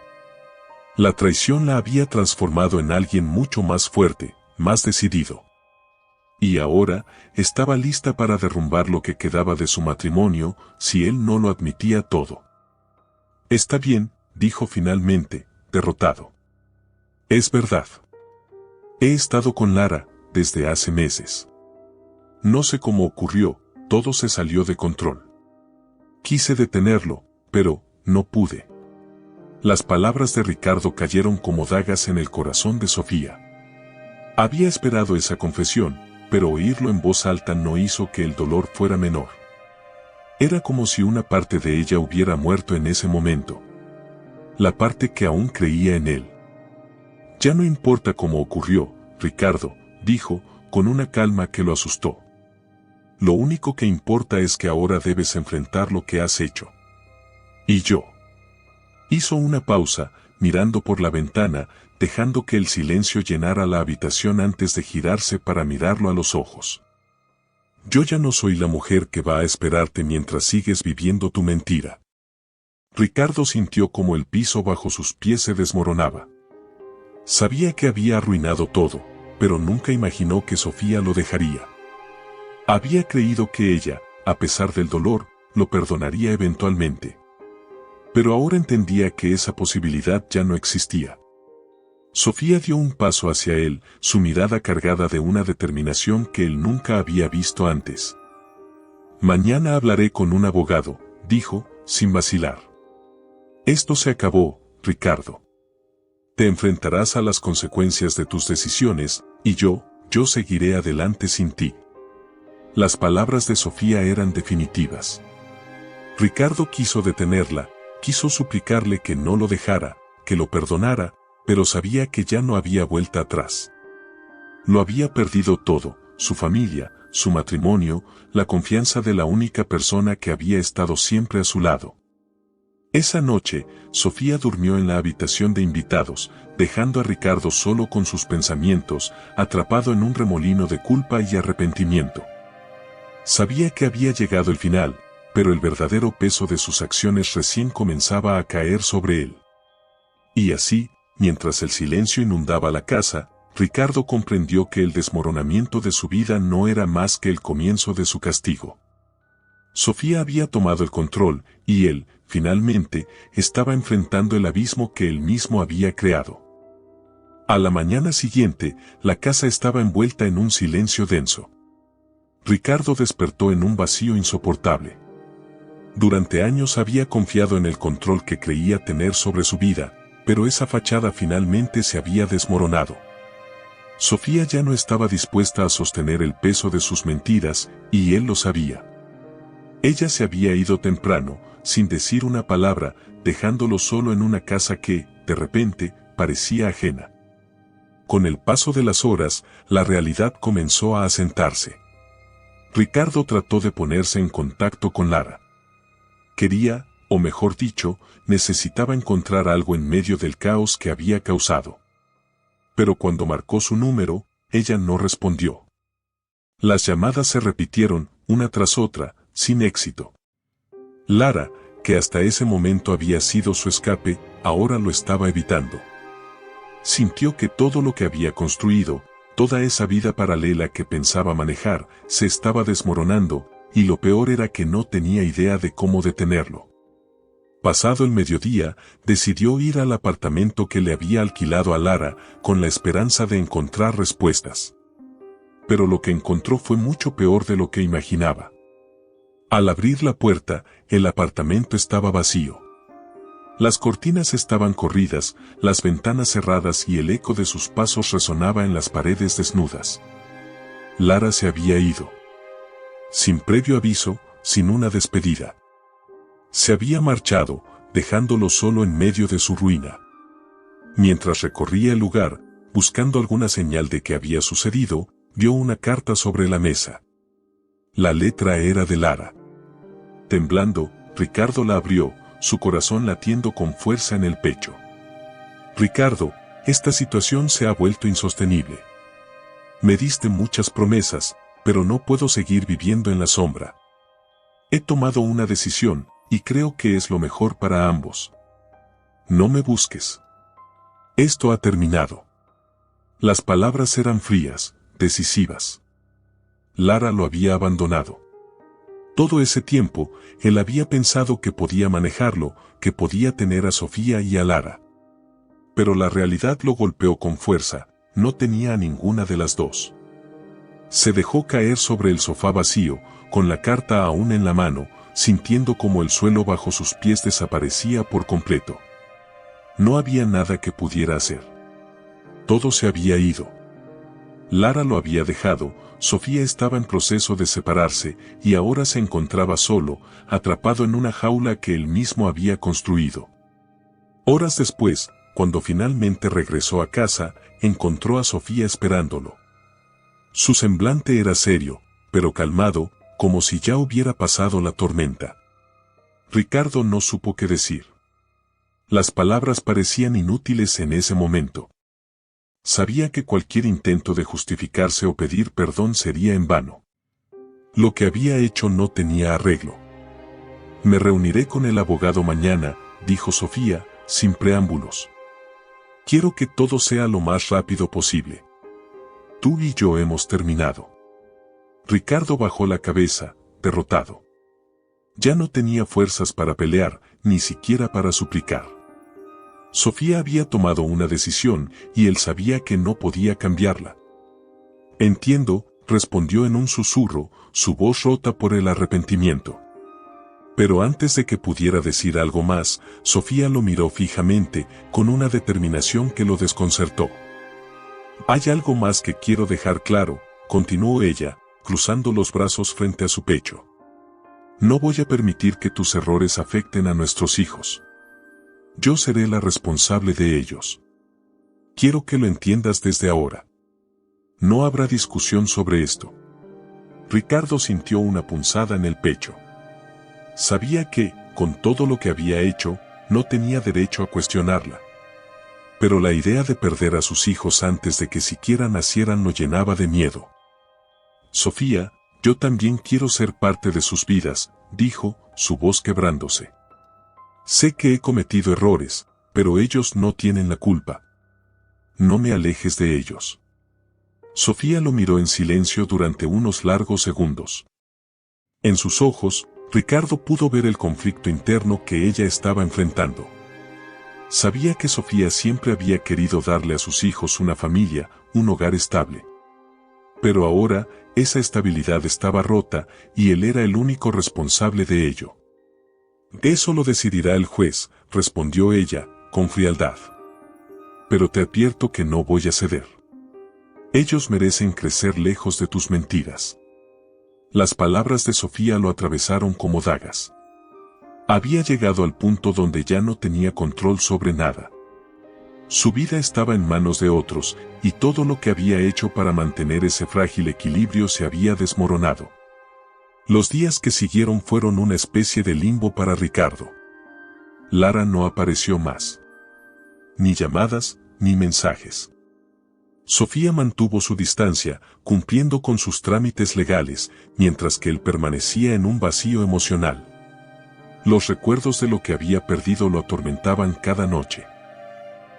La traición la había transformado en alguien mucho más fuerte, más decidido. Y ahora, estaba lista para derrumbar lo que quedaba de su matrimonio, si él no lo admitía todo. Está bien, dijo finalmente, derrotado. Es verdad. He estado con Lara, desde hace meses. No sé cómo ocurrió, todo se salió de control. Quise detenerlo, pero, no pude. Las palabras de Ricardo cayeron como dagas en el corazón de Sofía. Había esperado esa confesión, pero oírlo en voz alta no hizo que el dolor fuera menor. Era como si una parte de ella hubiera muerto en ese momento. La parte que aún creía en él. Ya no importa cómo ocurrió, Ricardo, dijo, con una calma que lo asustó. Lo único que importa es que ahora debes enfrentar lo que has hecho. Y yo. Hizo una pausa, mirando por la ventana, dejando que el silencio llenara la habitación antes de girarse para mirarlo a los ojos. Yo ya no soy la mujer que va a esperarte mientras sigues viviendo tu mentira. Ricardo sintió como el piso bajo sus pies se desmoronaba. Sabía que había arruinado todo, pero nunca imaginó que Sofía lo dejaría. Había creído que ella, a pesar del dolor, lo perdonaría eventualmente. Pero ahora entendía que esa posibilidad ya no existía. Sofía dio un paso hacia él, su mirada cargada de una determinación que él nunca había visto antes. Mañana hablaré con un abogado, dijo, sin vacilar. Esto se acabó, Ricardo. Te enfrentarás a las consecuencias de tus decisiones, y yo seguiré adelante sin ti. Las palabras de Sofía eran definitivas. Ricardo quiso detenerla, quiso suplicarle que no lo dejara, que lo perdonara, pero sabía que ya no había vuelta atrás. Lo había perdido todo, su familia, su matrimonio, la confianza de la única persona que había estado siempre a su lado. Esa noche, Sofía durmió en la habitación de invitados, dejando a Ricardo solo con sus pensamientos, atrapado en un remolino de culpa y arrepentimiento. Sabía que había llegado el final, pero el verdadero peso de sus acciones recién comenzaba a caer sobre él. Y así, mientras el silencio inundaba la casa, Ricardo comprendió que el desmoronamiento de su vida no era más que el comienzo de su castigo. Sofía había tomado el control, y él, finalmente, estaba enfrentando el abismo que él mismo había creado. A la mañana siguiente, la casa estaba envuelta en un silencio denso. Ricardo despertó en un vacío insoportable. Durante años había confiado en el control que creía tener sobre su vida, pero esa fachada finalmente se había desmoronado. Sofía ya no estaba dispuesta a sostener el peso de sus mentiras, y él lo sabía. Ella se había ido temprano, sin decir una palabra, dejándolo solo en una casa que, de repente, parecía ajena. Con el paso de las horas, la realidad comenzó a asentarse. Ricardo trató de ponerse en contacto con Lara. Quería, o mejor dicho, necesitaba encontrar algo en medio del caos que había causado. Pero cuando marcó su número, ella no respondió. Las llamadas se repitieron, una tras otra, sin éxito. Lara, que hasta ese momento había sido su escape, ahora lo estaba evitando. Sintió que todo lo que había construido, toda esa vida paralela que pensaba manejar, se estaba desmoronando, y lo peor era que no tenía idea de cómo detenerlo. Pasado el mediodía, decidió ir al apartamento que le había alquilado a Lara, con la esperanza de encontrar respuestas. Pero lo que encontró fue mucho peor de lo que imaginaba. Al abrir la puerta, el apartamento estaba vacío. Las cortinas estaban corridas, las ventanas cerradas y el eco de sus pasos resonaba en las paredes desnudas. Lara se había ido. Sin previo aviso, sin una despedida. Se había marchado, dejándolo solo en medio de su ruina. Mientras recorría el lugar, buscando alguna señal de que había sucedido, vio una carta sobre la mesa. La letra era de Lara. Temblando, Ricardo la abrió, su corazón latiendo con fuerza en el pecho. Ricardo, esta situación se ha vuelto insostenible. Me diste muchas promesas, pero no puedo seguir viviendo en la sombra. He tomado una decisión, y creo que es lo mejor para ambos. No me busques. Esto ha terminado. Las palabras eran frías, decisivas. Lara lo había abandonado. Todo ese tiempo, él había pensado que podía manejarlo, que podía tener a Sofía y a Lara. Pero la realidad lo golpeó con fuerza, no tenía a ninguna de las dos. Se dejó caer sobre el sofá vacío, con la carta aún en la mano, sintiendo como el suelo bajo sus pies desaparecía por completo. No había nada que pudiera hacer. Todo se había ido. Lara lo había dejado, Sofía estaba en proceso de separarse, y ahora se encontraba solo, atrapado en una jaula que él mismo había construido. Horas después, cuando finalmente regresó a casa, encontró a Sofía esperándolo. Su semblante era serio, pero calmado, como si ya hubiera pasado la tormenta. Ricardo no supo qué decir. Las palabras parecían inútiles en ese momento. Sabía que cualquier intento de justificarse o pedir perdón sería en vano. Lo que había hecho no tenía arreglo. Me reuniré con el abogado mañana, dijo Sofía, sin preámbulos. Quiero que todo sea lo más rápido posible. Tú y yo hemos terminado. Ricardo bajó la cabeza, derrotado. Ya no tenía fuerzas para pelear, ni siquiera para suplicar. Sofía había tomado una decisión, y él sabía que no podía cambiarla. Entiendo, respondió en un susurro, su voz rota por el arrepentimiento. Pero antes de que pudiera decir algo más, Sofía lo miró fijamente, con una determinación que lo desconcertó. Hay algo más que quiero dejar claro, continuó ella, cruzando los brazos frente a su pecho. No voy a permitir que tus errores afecten a nuestros hijos. Yo seré la responsable de ellos. Quiero que lo entiendas desde ahora. No habrá discusión sobre esto. Ricardo sintió una punzada en el pecho. Sabía que, con todo lo que había hecho, no tenía derecho a cuestionarla. Pero la idea de perder a sus hijos antes de que siquiera nacieran lo llenaba de miedo. Sofía, yo también quiero ser parte de sus vidas, dijo, su voz quebrándose. Sé que he cometido errores, pero ellos no tienen la culpa. No me alejes de ellos. Sofía lo miró en silencio durante unos largos segundos. En sus ojos, Ricardo pudo ver el conflicto interno que ella estaba enfrentando. Sabía que Sofía siempre había querido darle a sus hijos una familia, un hogar estable. Pero ahora, esa estabilidad estaba rota y él era el único responsable de ello. Eso lo decidirá el juez, respondió ella, con frialdad. Pero te advierto que no voy a ceder. Ellos merecen crecer lejos de tus mentiras. Las palabras de Sofía lo atravesaron como dagas. Había llegado al punto donde ya no tenía control sobre nada. Su vida estaba en manos de otros, y todo lo que había hecho para mantener ese frágil equilibrio se había desmoronado. Los días que siguieron fueron una especie de limbo para Ricardo. Lara no apareció más. Ni llamadas, ni mensajes. Sofía mantuvo su distancia, cumpliendo con sus trámites legales, mientras que él permanecía en un vacío emocional. Los recuerdos de lo que había perdido lo atormentaban cada noche.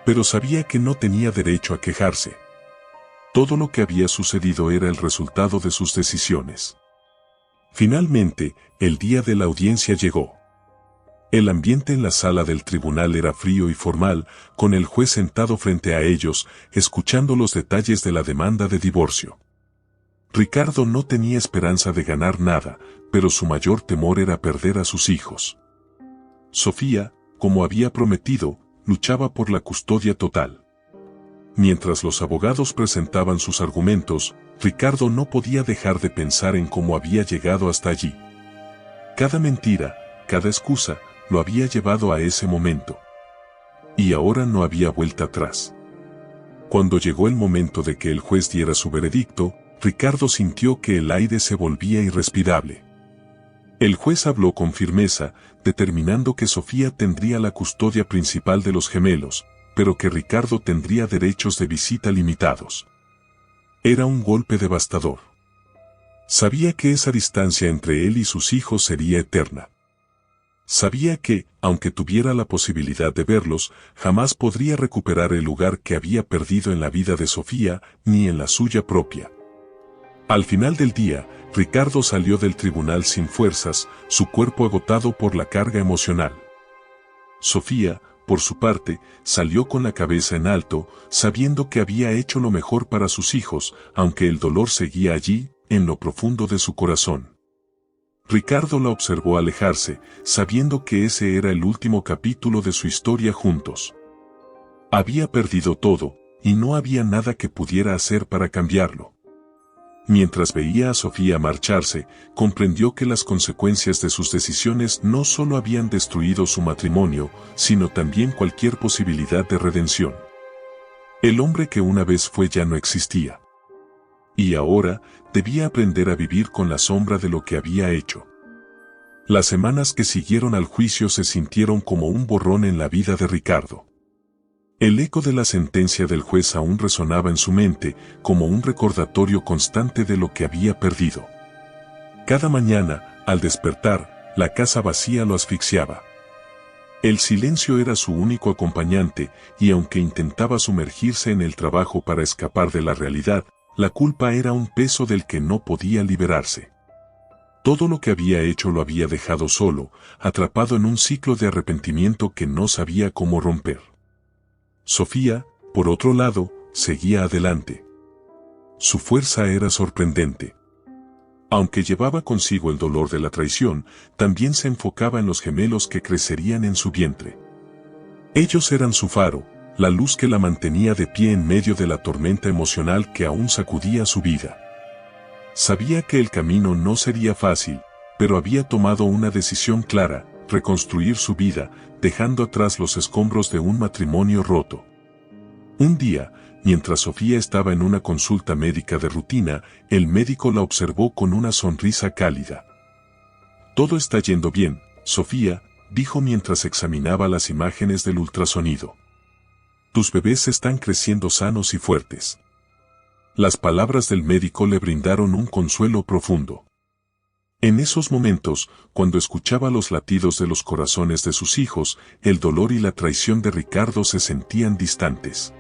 Pero sabía que no tenía derecho a quejarse. Todo lo que había sucedido era el resultado de sus decisiones. Finalmente, el día de la audiencia llegó. El ambiente en la sala del tribunal era frío y formal, con el juez sentado frente a ellos, escuchando los detalles de la demanda de divorcio. Ricardo no tenía esperanza de ganar nada, pero su mayor temor era perder a sus hijos. Sofía, como había prometido, luchaba por la custodia total. Mientras los abogados presentaban sus argumentos, Ricardo no podía dejar de pensar en cómo había llegado hasta allí. Cada mentira, cada excusa, lo había llevado a ese momento. Y ahora no había vuelta atrás. Cuando llegó el momento de que el juez diera su veredicto, Ricardo sintió que el aire se volvía irrespirable. El juez habló con firmeza, determinando que Sofía tendría la custodia principal de los gemelos, pero que Ricardo tendría derechos de visita limitados. Era un golpe devastador. Sabía que esa distancia entre él y sus hijos sería eterna. Sabía que, aunque tuviera la posibilidad de verlos, jamás podría recuperar el lugar que había perdido en la vida de Sofía, ni en la suya propia. Al final del día, Ricardo salió del tribunal sin fuerzas, su cuerpo agotado por la carga emocional. Sofía, por su parte, salió con la cabeza en alto, sabiendo que había hecho lo mejor para sus hijos, aunque el dolor seguía allí, en lo profundo de su corazón. Ricardo la observó alejarse, sabiendo que ese era el último capítulo de su historia juntos. Había perdido todo, y no había nada que pudiera hacer para cambiarlo. Mientras veía a Sofía marcharse, comprendió que las consecuencias de sus decisiones no solo habían destruido su matrimonio, sino también cualquier posibilidad de redención. El hombre que una vez fue ya no existía. Y ahora, debía aprender a vivir con la sombra de lo que había hecho. Las semanas que siguieron al juicio se sintieron como un borrón en la vida de Ricardo. El eco de la sentencia del juez aún resonaba en su mente, como un recordatorio constante de lo que había perdido. Cada mañana, al despertar, la casa vacía lo asfixiaba. El silencio era su único acompañante, y aunque intentaba sumergirse en el trabajo para escapar de la realidad, la culpa era un peso del que no podía liberarse. Todo lo que había hecho lo había dejado solo, atrapado en un ciclo de arrepentimiento que no sabía cómo romper. Sofía, por otro lado, seguía adelante. Su fuerza era sorprendente. Aunque llevaba consigo el dolor de la traición, también se enfocaba en los gemelos que crecerían en su vientre. Ellos eran su faro, la luz que la mantenía de pie en medio de la tormenta emocional que aún sacudía su vida. Sabía que el camino no sería fácil, pero había tomado una decisión clara: reconstruir su vida, dejando atrás los escombros de un matrimonio roto. Un día, mientras Sofía estaba en una consulta médica de rutina, el médico la observó con una sonrisa cálida. «Todo está yendo bien, Sofía», dijo mientras examinaba las imágenes del ultrasonido. Tus bebés están creciendo sanos y fuertes. Las palabras del médico le brindaron un consuelo profundo. En esos momentos, cuando escuchaba los latidos de los corazones de sus hijos, el dolor y la traición de Ricardo se sentían distantes.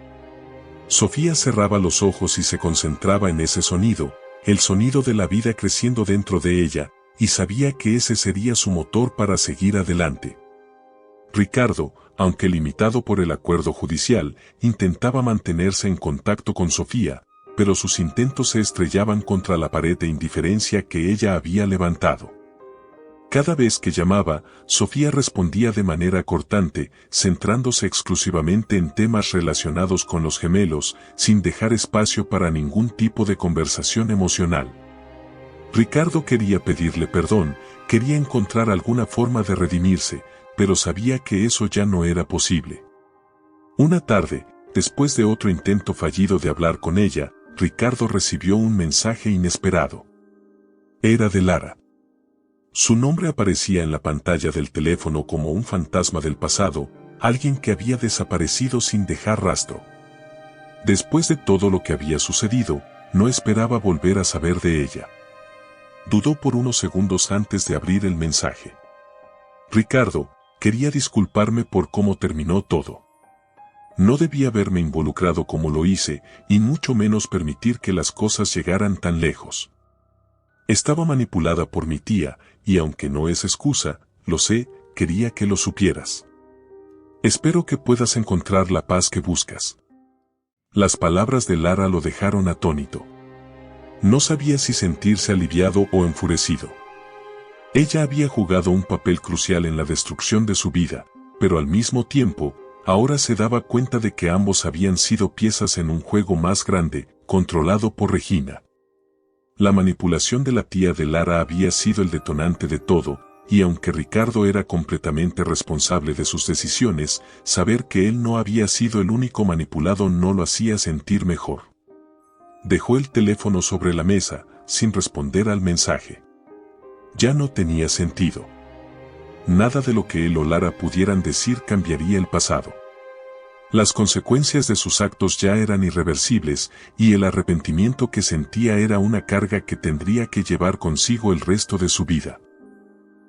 Sofía cerraba los ojos y se concentraba en ese sonido, el sonido de la vida creciendo dentro de ella, y sabía que ese sería su motor para seguir adelante. Ricardo, aunque limitado por el acuerdo judicial, intentaba mantenerse en contacto con Sofía, pero sus intentos se estrellaban contra la pared de indiferencia que ella había levantado. Cada vez que llamaba, Sofía respondía de manera cortante, centrándose exclusivamente en temas relacionados con los gemelos, sin dejar espacio para ningún tipo de conversación emocional. Ricardo quería pedirle perdón, quería encontrar alguna forma de redimirse, pero sabía que eso ya no era posible. Una tarde, después de otro intento fallido de hablar con ella, Ricardo recibió un mensaje inesperado. Era de Lara. Su nombre aparecía en la pantalla del teléfono como un fantasma del pasado, alguien que había desaparecido sin dejar rastro. Después de todo lo que había sucedido, no esperaba volver a saber de ella. Dudó por unos segundos antes de abrir el mensaje. Ricardo, quería disculparme por cómo terminó todo. No debía haberme involucrado como lo hice, y mucho menos permitir que las cosas llegaran tan lejos. Estaba manipulada por mi tía, y aunque no es excusa, lo sé, quería que lo supieras. Espero que puedas encontrar la paz que buscas. Las palabras de Lara lo dejaron atónito. No sabía si sentirse aliviado o enfurecido. Ella había jugado un papel crucial en la destrucción de su vida, pero al mismo tiempo, ahora se daba cuenta de que ambos habían sido piezas en un juego más grande, controlado por Regina. La manipulación de la tía de Lara había sido el detonante de todo, y aunque Ricardo era completamente responsable de sus decisiones, saber que él no había sido el único manipulado no lo hacía sentir mejor. Dejó el teléfono sobre la mesa, sin responder al mensaje. Ya no tenía sentido. Nada de lo que él o Lara pudieran decir cambiaría el pasado. Las consecuencias de sus actos ya eran irreversibles, y el arrepentimiento que sentía era una carga que tendría que llevar consigo el resto de su vida.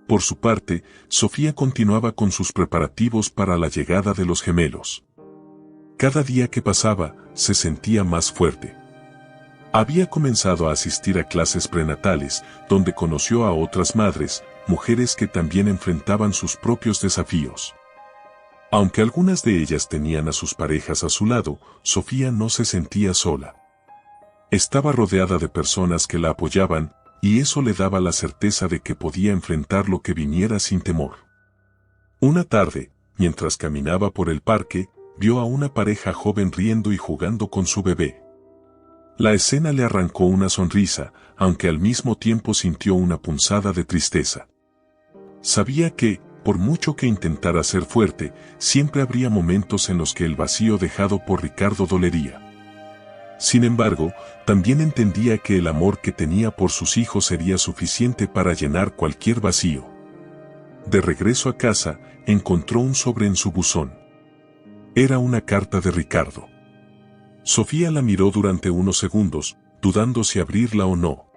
Por su parte, Sofía continuaba con sus preparativos para la llegada de los gemelos. Cada día que pasaba, se sentía más fuerte. Había comenzado a asistir a clases prenatales, donde conoció a otras madres, mujeres que también enfrentaban sus propios desafíos. Aunque algunas de ellas tenían a sus parejas a su lado, Sofía no se sentía sola. Estaba rodeada de personas que la apoyaban, y eso le daba la certeza de que podía enfrentar lo que viniera sin temor. Una tarde, mientras caminaba por el parque, vio a una pareja joven riendo y jugando con su bebé. La escena le arrancó una sonrisa, aunque al mismo tiempo sintió una punzada de tristeza. Sabía que, por mucho que intentara ser fuerte, siempre habría momentos en los que el vacío dejado por Ricardo dolería. Sin embargo, también entendía que el amor que tenía por sus hijos sería suficiente para llenar cualquier vacío. De regreso a casa, encontró un sobre en su buzón. Era una carta de Ricardo. Sofía la miró durante unos segundos, dudando si abrirla o no.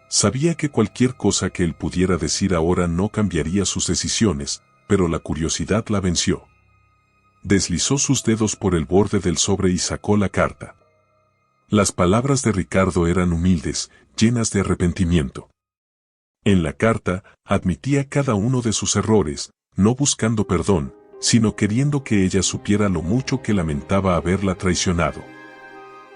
Sabía que cualquier cosa que él pudiera decir ahora no cambiaría sus decisiones, pero la curiosidad la venció. Deslizó sus dedos por el borde del sobre y sacó la carta. Las palabras de Ricardo eran humildes, llenas de arrepentimiento. En la carta, admitía cada uno de sus errores, no buscando perdón, sino queriendo que ella supiera lo mucho que lamentaba haberla traicionado.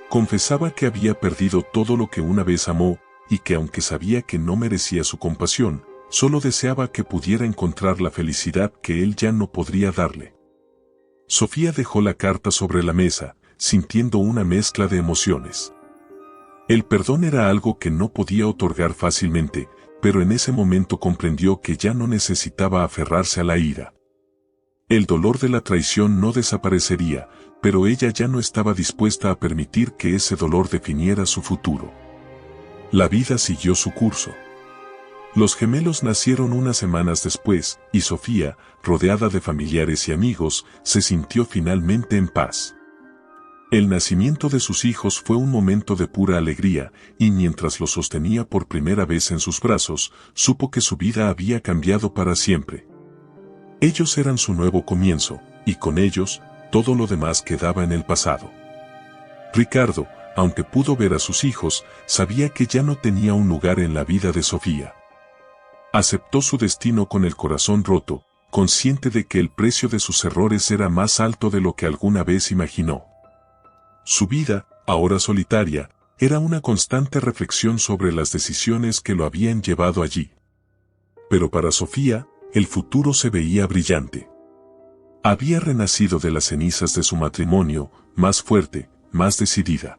Confesaba que había perdido todo lo que una vez amó, y que aunque sabía que no merecía su compasión, solo deseaba que pudiera encontrar la felicidad que él ya no podría darle. Sofía dejó la carta sobre la mesa, sintiendo una mezcla de emociones. El perdón era algo que no podía otorgar fácilmente, pero en ese momento comprendió que ya no necesitaba aferrarse a la ira. El dolor de la traición no desaparecería, pero ella ya no estaba dispuesta a permitir que ese dolor definiera su futuro. La vida siguió su curso. Los gemelos nacieron unas semanas después, y Sofía, rodeada de familiares y amigos, se sintió finalmente en paz. El nacimiento de sus hijos fue un momento de pura alegría, y mientras los sostenía por primera vez en sus brazos, supo que su vida había cambiado para siempre. Ellos eran su nuevo comienzo, y con ellos, todo lo demás quedaba en el pasado. Ricardo, aunque pudo ver a sus hijos, sabía que ya no tenía un lugar en la vida de Sofía. Aceptó su destino con el corazón roto, consciente de que el precio de sus errores era más alto de lo que alguna vez imaginó. Su vida, ahora solitaria, era una constante reflexión sobre las decisiones que lo habían llevado allí. Pero para Sofía, el futuro se veía brillante. Había renacido de las cenizas de su matrimonio, más fuerte, más decidida.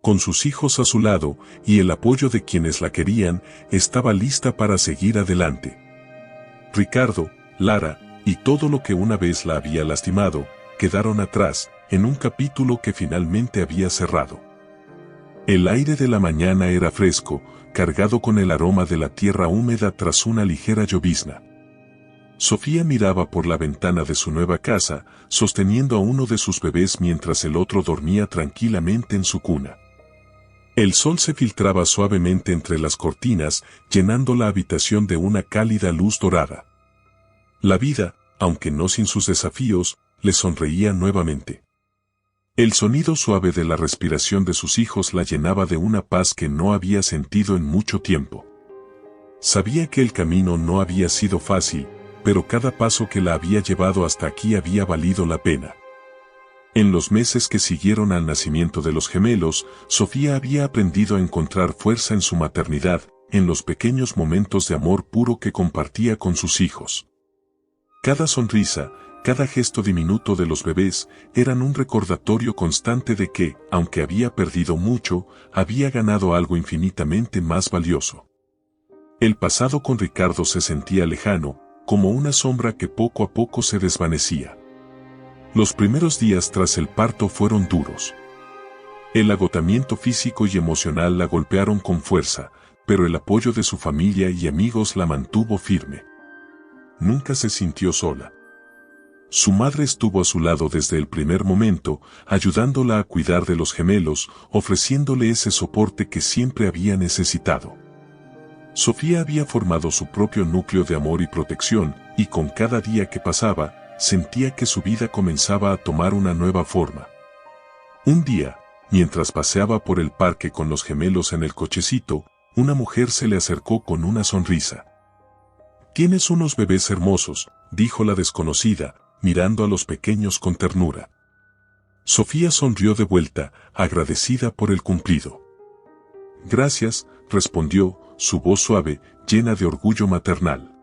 Con sus hijos a su lado y el apoyo de quienes la querían, estaba lista para seguir adelante. Ricardo, Lara, y todo lo que una vez la había lastimado, quedaron atrás, en un capítulo que finalmente había cerrado. El aire de la mañana era fresco, cargado con el aroma de la tierra húmeda tras una ligera llovizna. Sofía miraba por la ventana de su nueva casa, sosteniendo a uno de sus bebés mientras el otro dormía tranquilamente en su cuna. El sol se filtraba suavemente entre las cortinas, llenando la habitación de una cálida luz dorada. La vida, aunque no sin sus desafíos, le sonreía nuevamente. El sonido suave de la respiración de sus hijos la llenaba de una paz que no había sentido en mucho tiempo. Sabía que el camino no había sido fácil, pero cada paso que la había llevado hasta aquí había valido la pena. En los meses que siguieron al nacimiento de los gemelos, Sofía había aprendido a encontrar fuerza en su maternidad, en los pequeños momentos de amor puro que compartía con sus hijos. Cada sonrisa, cada gesto diminuto de los bebés, eran un recordatorio constante de que, aunque había perdido mucho, había ganado algo infinitamente más valioso. El pasado con Ricardo se sentía lejano, como una sombra que poco a poco se desvanecía. Los primeros días tras el parto fueron duros. El agotamiento físico y emocional la golpearon con fuerza, pero el apoyo de su familia y amigos la mantuvo firme. Nunca se sintió sola. Su madre estuvo a su lado desde el primer momento, ayudándola a cuidar de los gemelos, ofreciéndole ese soporte que siempre había necesitado. Sofía había formado su propio núcleo de amor y protección, y con cada día que pasaba, sentía que su vida comenzaba a tomar una nueva forma. Un día, mientras paseaba por el parque con los gemelos en el cochecito, una mujer se le acercó con una sonrisa. «Tienes unos bebés hermosos», dijo la desconocida, mirando a los pequeños con ternura. Sofía sonrió de vuelta, agradecida por el cumplido. «Gracias», respondió, su voz suave, llena de orgullo maternal.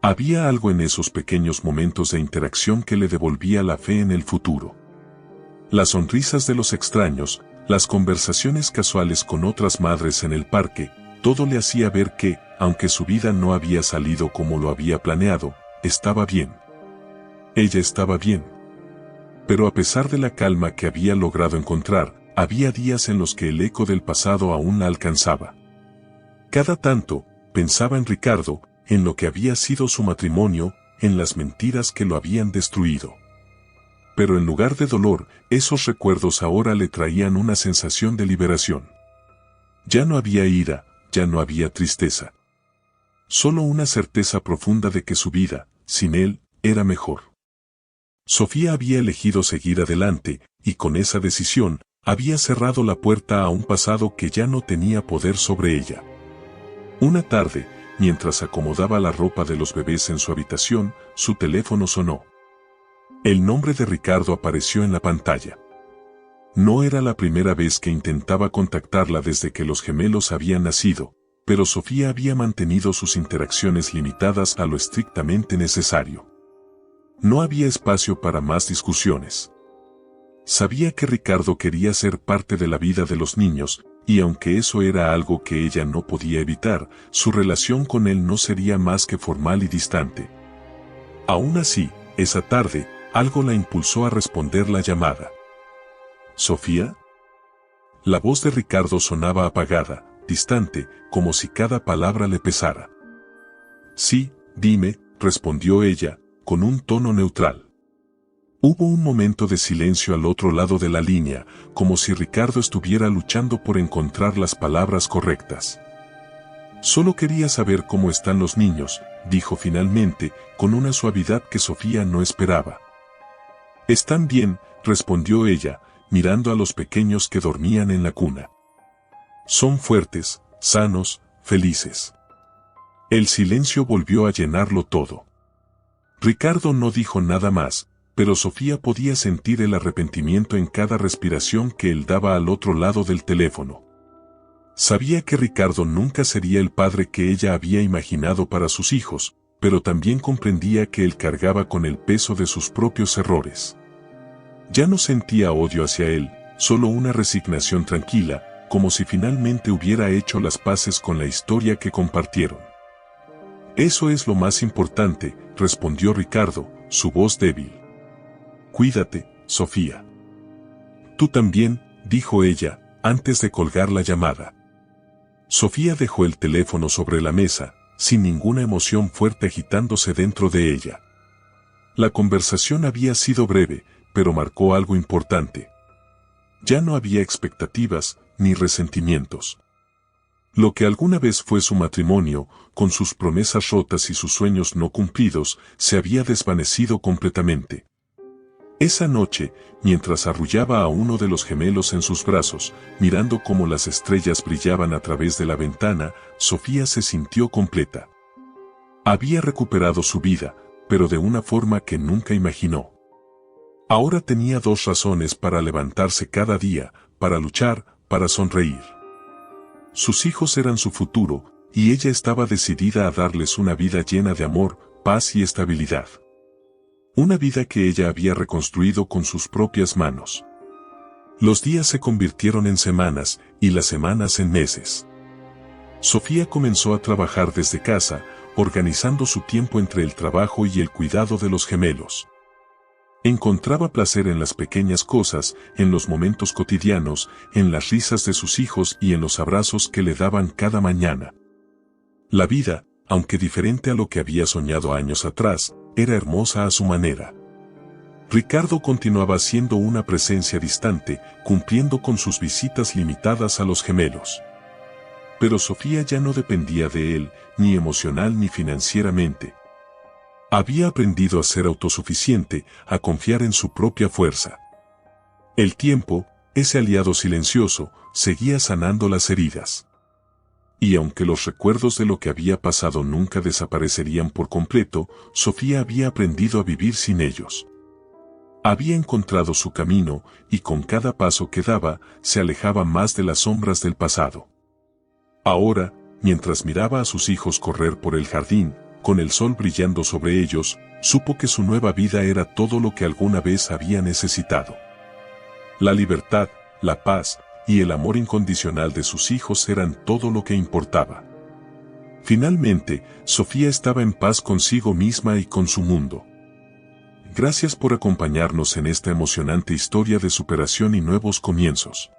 Había algo en esos pequeños momentos de interacción que le devolvía la fe en el futuro. Las sonrisas de los extraños, las conversaciones casuales con otras madres en el parque, todo le hacía ver que, aunque su vida no había salido como lo había planeado, estaba bien. Ella estaba bien. Pero a pesar de la calma que había logrado encontrar, había días en los que el eco del pasado aún la alcanzaba. Cada tanto, pensaba en Ricardo, en lo que había sido su matrimonio, en las mentiras que lo habían destruido. Pero en lugar de dolor, esos recuerdos ahora le traían una sensación de liberación. Ya no había ira, ya no había tristeza. Solo una certeza profunda de que su vida, sin él, era mejor. Sofía había elegido seguir adelante, y con esa decisión, había cerrado la puerta a un pasado que ya no tenía poder sobre ella. Una tarde, mientras acomodaba la ropa de los bebés en su habitación, su teléfono sonó. El nombre de Ricardo apareció en la pantalla. No era la primera vez que intentaba contactarla desde que los gemelos habían nacido, pero Sofía había mantenido sus interacciones limitadas a lo estrictamente necesario. No había espacio para más discusiones. Sabía que Ricardo quería ser parte de la vida de los niños, y aunque eso era algo que ella no podía evitar, su relación con él no sería más que formal y distante. Aún así, esa tarde, algo la impulsó a responder la llamada. «¿Sofía?» La voz de Ricardo sonaba apagada, distante, como si cada palabra le pesara. Sí, dime, respondió ella, con un tono neutral. Hubo un momento de silencio al otro lado de la línea, como si Ricardo estuviera luchando por encontrar las palabras correctas. Solo quería saber cómo están los niños, dijo finalmente, con una suavidad que Sofía no esperaba. Están bien, respondió ella, mirando a los pequeños que dormían en la cuna. Son fuertes, sanos, felices. El silencio volvió a llenarlo todo. Ricardo no dijo nada más, pero Sofía podía sentir el arrepentimiento en cada respiración que él daba al otro lado del teléfono. Sabía que Ricardo nunca sería el padre que ella había imaginado para sus hijos, pero también comprendía que él cargaba con el peso de sus propios errores. Ya no sentía odio hacia él, solo una resignación tranquila, como si finalmente hubiera hecho las paces con la historia que compartieron. Eso es lo más importante, respondió Ricardo, su voz débil. Cuídate, Sofía. Tú también, dijo ella, antes de colgar la llamada. Sofía dejó el teléfono sobre la mesa, sin ninguna emoción fuerte agitándose dentro de ella. La conversación había sido breve, pero marcó algo importante. Ya no había expectativas, ni resentimientos. Lo que alguna vez fue su matrimonio, con sus promesas rotas y sus sueños no cumplidos, se había desvanecido completamente. Esa noche, mientras arrullaba a uno de los gemelos en sus brazos, mirando cómo las estrellas brillaban a través de la ventana, Sofía se sintió completa. Había recuperado su vida, pero de una forma que nunca imaginó. Ahora tenía 2 razones para levantarse cada día, para luchar, para sonreír. Sus hijos eran su futuro, y ella estaba decidida a darles una vida llena de amor, paz y estabilidad. Una vida que ella había reconstruido con sus propias manos. Los días se convirtieron en semanas, y las semanas en meses. Sofía comenzó a trabajar desde casa, organizando su tiempo entre el trabajo y el cuidado de los gemelos. Encontraba placer en las pequeñas cosas, en los momentos cotidianos, en las risas de sus hijos y en los abrazos que le daban cada mañana. La vida, aunque diferente a lo que había soñado años atrás, era hermosa a su manera. Ricardo continuaba siendo una presencia distante, cumpliendo con sus visitas limitadas a los gemelos. Pero Sofía ya no dependía de él, ni emocional ni financieramente. Había aprendido a ser autosuficiente, a confiar en su propia fuerza. El tiempo, ese aliado silencioso, seguía sanando las heridas. Y aunque los recuerdos de lo que había pasado nunca desaparecerían por completo, Sofía había aprendido a vivir sin ellos. Había encontrado su camino, y con cada paso que daba, se alejaba más de las sombras del pasado. Ahora, mientras miraba a sus hijos correr por el jardín, con el sol brillando sobre ellos, supo que su nueva vida era todo lo que alguna vez había necesitado. La libertad, la paz y el amor incondicional de sus hijos eran todo lo que importaba. Finalmente, Sofía estaba en paz consigo misma y con su mundo. Gracias por acompañarnos en esta emocionante historia de superación y nuevos comienzos.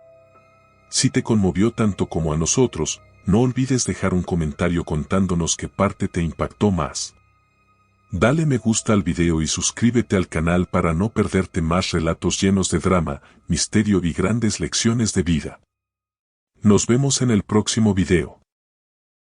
Si te conmovió tanto como a nosotros, no olvides dejar un comentario contándonos qué parte te impactó más. Dale me gusta al video y suscríbete al canal para no perderte más relatos llenos de drama, misterio y grandes lecciones de vida. Nos vemos en el próximo video.